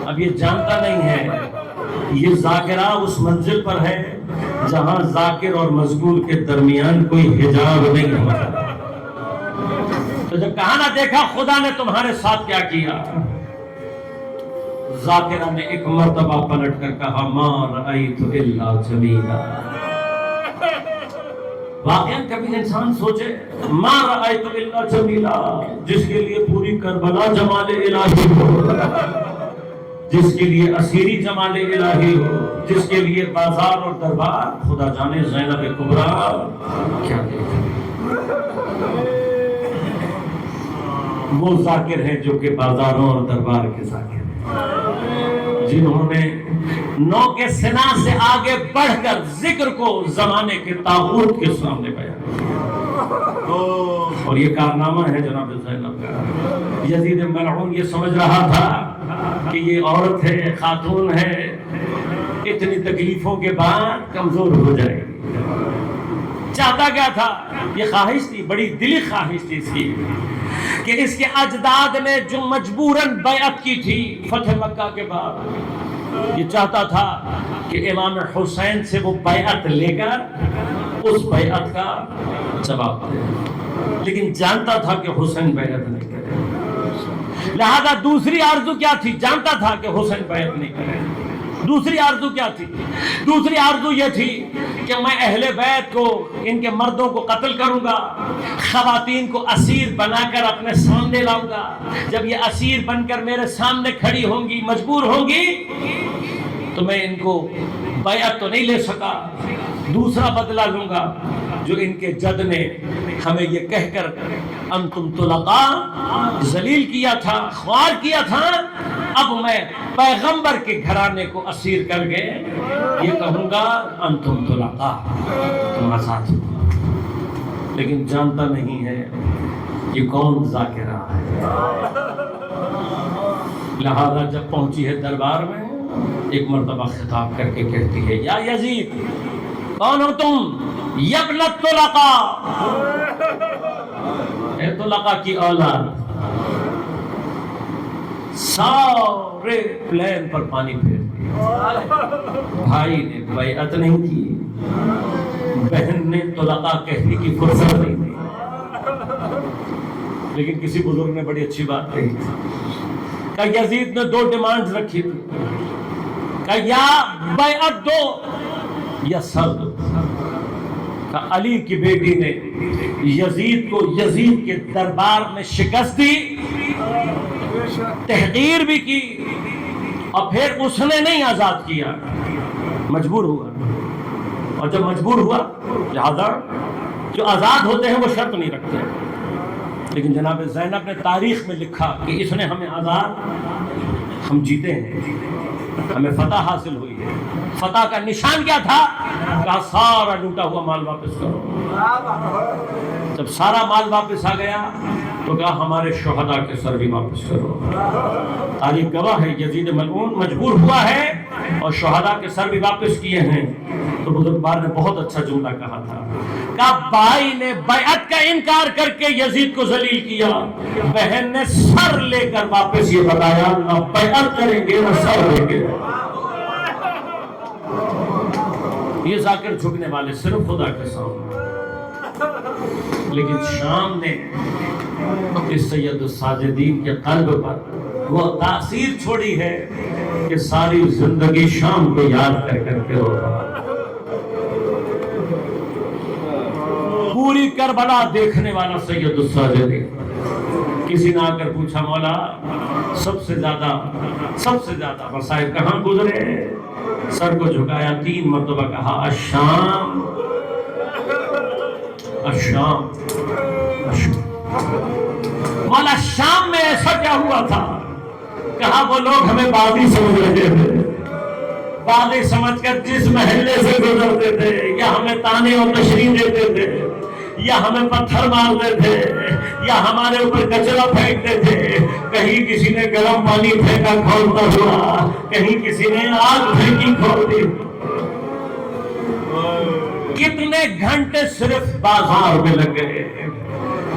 اب یہ جانتا نہیں ہے یہ ذاکرہ اس منزل پر ہے جہاں ذاکر اور مذکور کے درمیان کوئی حجاب نہیں ہوتا. تو جب کہا نہ دیکھا خدا نے تمہارے ساتھ کیا کیا، ذاکرہ نے ایک مرتبہ پلٹ کر کہا ما رأیت الا جمیلا. واقعاً کبھی انسان سوچے ما رأیت الا جمیلا، جس کے لیے پوری کربلا جمال الہی ہو، جس کے لیے اسیری جمال الہی ہو، جس کے لیے بازار اور دربار، خدا جانے زینب کبریٰ کیا دیکھا. وہ ذاکر ہیں جو کہ بازاروں اور دربار کے ذاکر ہیں، جنہوں نے نو کے سنا سے آگے بڑھ کر ذکر کو زمانے کے طاغوت کے سامنے بیان کیا. اور یہ کارنامہ ہے جناب زینب کا. یزید ملعون یہ سمجھ رہا تھا کہ یہ عورت ہے، خاتون ہے، اتنی تکلیفوں کے بعد کمزور ہو جائے گی. چاہتا کیا تھا؟ یہ خواہش تھی، بڑی دلی خواہش تھی اس کی، کہ اس کے اجداد نے جو مجبوراً بیعت کی تھی فتح مکہ کے بعد، یہ چاہتا تھا کہ امام حسین سے وہ بیعت لے کر اس بیعت کا جواب دے. لیکن جانتا تھا کہ حسین بیعت نہیں کرے، لہذا دوسری آرزو کیا تھی؟ جانتا تھا کہ حسین بیعت نہیں کرے. دوسری آرزو کیا تھی؟ دوسری آرزو یہ تھی کہ میں اہل بیت کو، ان کے مردوں کو قتل کروں گا، خواتین کو اسیر بنا کر اپنے سامنے لاؤں گا. جب یہ اسیر بن کر میرے سامنے کھڑی ہوں گی، مجبور ہوں گی، تو میں ان کو بیعت تو نہیں لے سکا، دوسرا بدلہ لوں گا جو ان کے جد نے ہمیں یہ کہہ کر انتم طلقاء ذلیل کیا تھا، خوار کیا تھا. اب میں پیغمبر کے گھرانے کو اسیر کر کے یہ کہوں گا انتم طلقاء، تم آزاد ہو. لیکن جانتا نہیں ہے یہ کون ذاکرہ ہے؟ لہذا جب پہنچی ہے دربار میں ایک مرتبہ خطاب کر کے کہتی ہے یا یزید کون ہو تم؟ یبن الطلقاء، اے طلقاء کی اولاد۔ سارے پلین پر پانی پھیر دیا، بھائی نے بیعت نہیں کی، بہن نے طلقاء کہنے کی فرصت نہیں دی، لیکن کسی بزرگ نے بڑی اچھی بات کہی تھی کہ یزید نے 2 ڈیمانڈز رکھی تھی کہ یا بیعت دو یا سر دو۔ کہ علی کی بیٹی نے یزید کو یزید کے دربار میں شکست دی، تحقیر بھی کی، اور پھر اس نے نہیں آزاد کیا، مجبور ہوا، اور جب مجبور ہوا لہذا جو آزاد ہوتے ہیں وہ شرط نہیں رکھتے، لیکن جناب زینب نے تاریخ میں لکھا کہ اس نے ہمیں آزاد، ہم جیتے ہیں، ہمیں فتح حاصل ہوئی ہے۔ فتح کا نشان کیا تھا؟ کہا سارا لوٹا ہوا مال واپس کرو۔ جب سارا مال واپس آ گیا تو کہا ہمارے شہداء کے سر بھی واپس کرو۔ تاریخ گواہ ہے یزید ملعون مجبور ہوا ہے اور شہداء کے سر بھی واپس کیے ہیں۔ تو بزرگوار نے بہت اچھا جملہ کہا تھا، کہا بھائی نے بیعت کا انکار کر کے یزید کو ذلیل کیا، بہن نے سر لے کر واپس یہ بتایا نہ بیعت کریں گے نہ سر لیں گے۔ یہ ذاکر جھکنے والے صرف خدا کے سامنے، لیکن شام نے اس سید الساجدین کے قلب پر وہ تاثیر چھوڑی ہے کہ ساری زندگی شام کو یاد کر کر کے رو رہا۔ پوری کربلا دیکھنے والا سید الساجدین، کسی نے آ کر پوچھا مولا سب سے زیادہ مصائب کہاں گزرے؟ سر کو جھکایا، 3 مرتبہ کہا الشام الشام الشام۔ مولا شام میں ایسا کیا ہوا تھا؟ کہا وہ لوگ ہمیں باغی سمجھ رہے تھے، باغی سمجھ کر جس محلے سے گزرتے تھے یا ہمیں تانے اور تشریح دیتے تھے یا ہمیں پتھر مارتے تھے یا ہمارے اوپر کچرا پھینکتے تھے، کہیں کسی نے گرم پانی پھینکا کھولتا ہوا، کہیں کسی نے آگ پھینکی کھولتی۔ کتنے گھنٹے صرف بازار میں لگ گئے،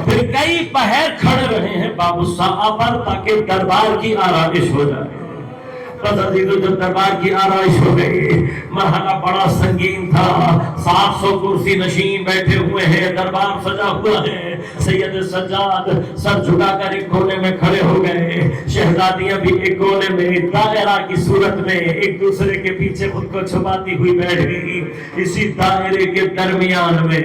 پھر کئی پہر کھڑے رہے ہیں باب الساعہ پر تاکہ دربار کی آرائش ہو جائے۔ بس عزیزو جب دربار کی آرائش ہو گئی، مرحلہ بڑا سنگین تھا، 700 کرسی نشین بیٹھے ہوئے ہیں، دربار سجا ہوا ہے، سید سجاد سر جھکا کر ایک کونے میں کھڑے ہو گئے، شہزادیاں بھی ایک کونے میں دائرہ کی صورت میں ایک دوسرے کے پیچھے خود کو چھپاتی ہوئی بیٹھ گئی۔ اسی دائرے کے درمیان میں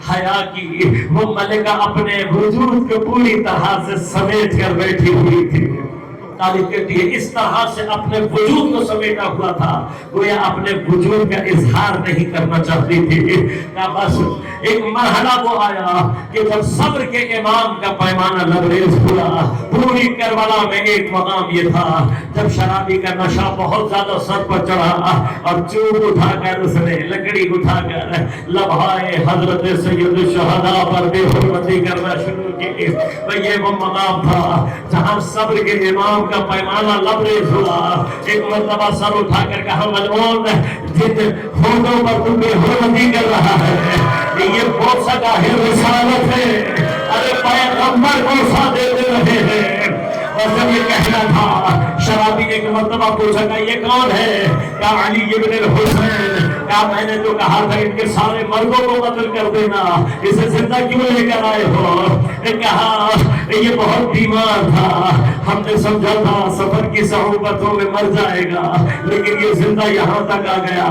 حیا کی وہ ملکہ اپنے وجود کو پوری طرح سے سمیٹ کر بیٹھی ہوئی تھی۔ تاریخ کہتی ہے اس طرح سے اپنے وجود کو سمیٹا ہوا تھا، گویا اپنے وجود کا اظہار نہیں کرنا چاہتی تھی۔ کہ بس ایک مرحلہ وہ آیا کہ جب صبر کے امام کا پیمانہ لبریز ہوا۔ پوری کربلا میں ایک مقام یہ تھا جب شرابی کا نشہ بہت زیادہ سر پر چڑھا اور چوب اٹھا کر اس نے لکڑی اٹھا کر لبھائے حضرت سید الشہداء پر بے حرمتی کرنا شروع کی۔ یہ وہ مقام تھا جہاں صبر کے امام کا پیمانہ لبریز ہوا۔ ایک مرتبہ سر اٹھا کر کہا ملعون جن ہونٹوں پر تم بے حرمتی کر رہا ہے یہ بوسہ کا رسالت ہے، ارے پیغمبر بوسہ دیتے رہے ہیں۔ اور جب یہ کہنا تھا شرابی نے ایک مرتبہ پوچھا کہ یہ کون ہے؟ کہا علی ابن الحسین۔ کہا میں نے تو کہا تھا ان کے سارے مردوں کو قتل کر دینا، اسے زندہ کیوں لے کر آئے ہو؟ کہا یہ بہت بیمار تھا، ہم نے سمجھا تھا سفر کی صعوبتوں میں مر جائے گا لیکن یہ زندہ یہاں تک آ گیا۔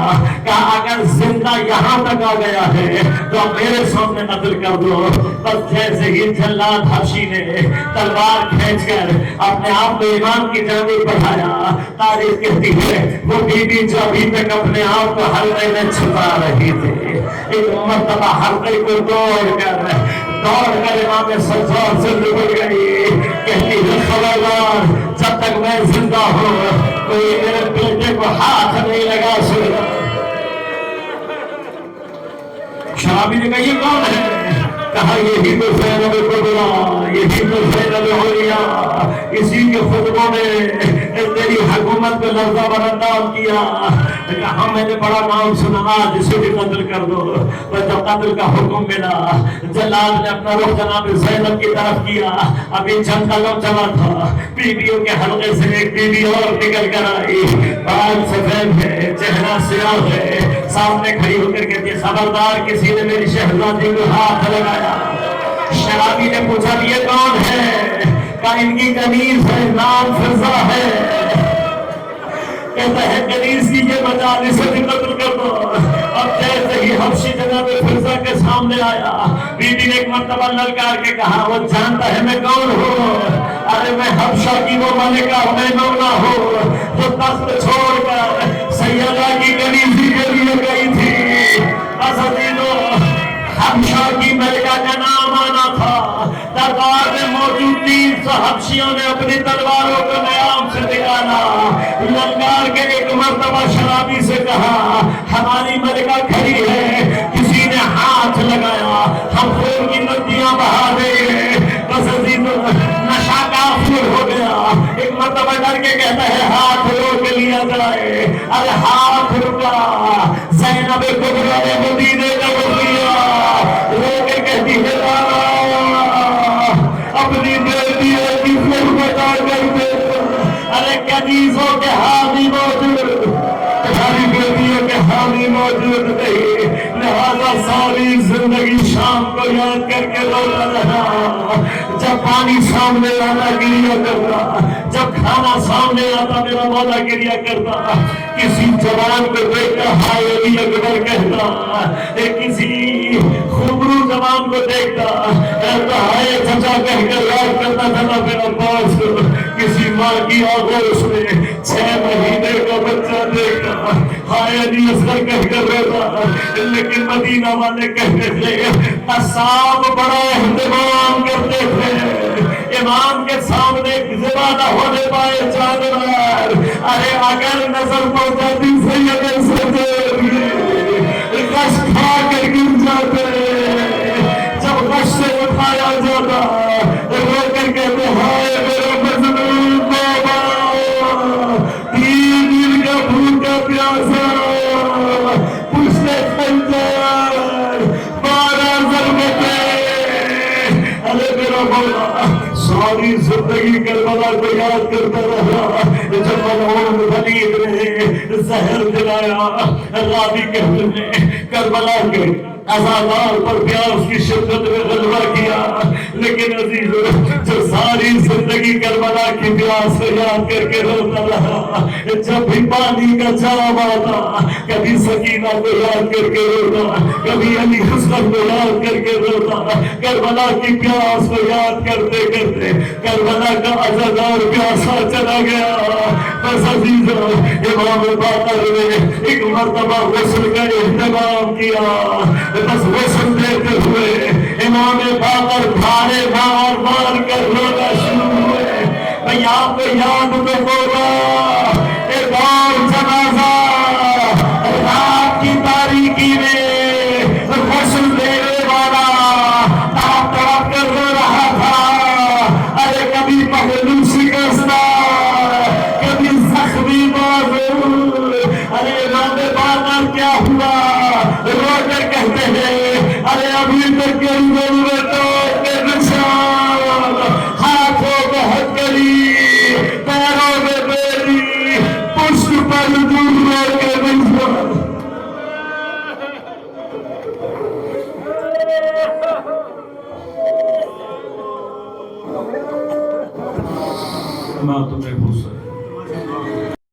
کہا اگر زندہ یہاں تک آ گیا ہے تو اب میرے سامنے قتل کر دو۔ بس جیسے ہی جلاد حبشی نے تلوار کھینچ کر اپنے آپ کو امام کی جانب بڑھایا، تاریخ کہتی ہے وہ بی بی جو ابھی تک اپنے آپ کو حلقے میں چھپا رہی تھی، ایک مرتبہ حلقے کو دوڑ کر امام سجاد سے لپٹ گئی، کہتی ہے خبردار جب تک میں زندہ ہوں کوئی میرے بیٹے کو ہاتھ نہیں لگا سکتا۔ شرابی نے کہا یہ کون ہے؟ کہا یہی تو زینب کبریٰ، یہی تو زینب اولیاء، اسی کے خطبوں میں تیری حکومت کو لرزہ بر انداز کیا، کہا میں نے بڑا نام سنا، آج اسے بھی قتل کر دو۔ تو جب قتل کا حکم ملا، جلال نے اپنا رخ جناب زینب کی طرف کیا، ابھی چند قدم چلا تھا، بیویوں کے حلقے سے ایک بیوی اور نکل کر آئی، بال سفید ہے، چہرہ سیاہ ہے، سامنے کھڑی ہو کر کہتی ہے خبردار کسی نے میری شہزادی کو ہاتھ لگایا۔ شرابی نے پوچھا یہ کون ہے؟ کہا ان کی کنیز ہے، نام فضا ہے۔ کہتا ہے کنیز کی یہ مجال، اسے بھی قتل کر دو۔ اب جیسے ہی حبشی جناب فضا کے سامنے آیا، بی بی نے ایک مرتبہ للکار کے کہا وہ جانتا ہے میں کون ہوں؟ ارے میں حبشہ کی وہ ملکہ میمونہ ہوں جو تخت چھوڑ کر سیدہ کی کنیزی کے لیے گئی تھی۔ عزیزو، حبشہ کی ملکہ کا نام آنا تھا، دربار میں موجود 300 حبشیوں نے اپنی تلواروں کو نیام سے نکالا۔ للکار کے ایک مرتبہ شرابی سے کہا ہماری ملکہ کھڑی ہے، کسی نے ہاتھ لگایا، ہم خون کی ندیاں بہا دیں گے۔ بس عزیزو، نشہ کافر ہو گیا، ایک مرتبہ ڈر کے کہتا ہے ہاتھ روک لیا جائے۔ ارے ہاتھ رکا، زینب کبریٰ نے مدینے کا وزیا رو کے کہتی ہے اپنی بیٹی کی خدمت کر دے۔ ارے کنیزوں کے حامی موجود، تمہاری بیٹیوں کے حامی موجود نہیں، لہذا ساری زندگی شام کو یاد کر کے روتا رہا۔ جب پانی سامنے آنا گریا کرتا، جب کھانا سامنے آتا میرا مولا گریا کرتا، کسی جوان کو دیکھ کر ہائے علی اکبر کہتا، کسی خوبرو جوان کو دیکھتا کہتا ہائے چچا کہہ کر یاد کرتا تھا میرا باس کو۔ کسی ماں کی آغوش میں 6 مہینے کا بچہ دیکھتا ہائے علی اصغر کہہ کر روتا۔ لیکن مدینہ والے کہتے تھے قصاب بڑا اہتمام کرتے تھے، امام کے سامنے ذبح نہ ہونے پائے جانور۔ ارے اگر نظر پڑ جاتی سید سجد غش کھا کر گر جاتے، جب غش سے اٹھایا جاتا رو کر کہتے ہائے میرے مظلوم بابا، 3 دن کا بھوکا پیاسا، پشتے خنجر 12 ضربتیں۔ ارے میرا مولا ساری زندگی کربلا کو یاد کرتا رہا۔ جب ملعون ولید نے زہر دلایا، راوی کہتے ہیں کربلا کے عزادار پر پیاس کی شدت میں غلبہ کیا، لیکن عزیزو جو ساری زندگی کربلا کی پیاس کو یاد کر کے روتا رہا، جب بھی پانی کا جام آتا کبھی سکینہ کو یاد کر کے روتا، کبھی علی حسن کو یاد کر کے روتا، کربلا کی پیاس کو یاد کرتے کرتے کربلا کا عزادار پیاسا چلا گیا۔ بس عزیزو امام باقر نے ایک مرتبہ غسل کا اہتمام کیا، بس غسل دیتے ہوئے امام باقر بھارے مار مار کر رونا شروع ہوئے۔ میں آپ کو یاد تو ہوگا ایک اور جنازہ رات کی تاریکی میں غسل دینے والا تڑپ تڑپ کر رو رہا تھا۔ ارے کبھی پہلو شکستہ، کبھی زخمی بازو۔ ارے امام باقر کیا ہوا؟ رو کر کہتے ہیں ارے ابھی تک کے ضرورتوں کے نشان، ہاتھوں میں ہتھکڑی، پیروں میں بیڑی، پشت پر دوروں کے نشان۔ میں تمہیں پوچھ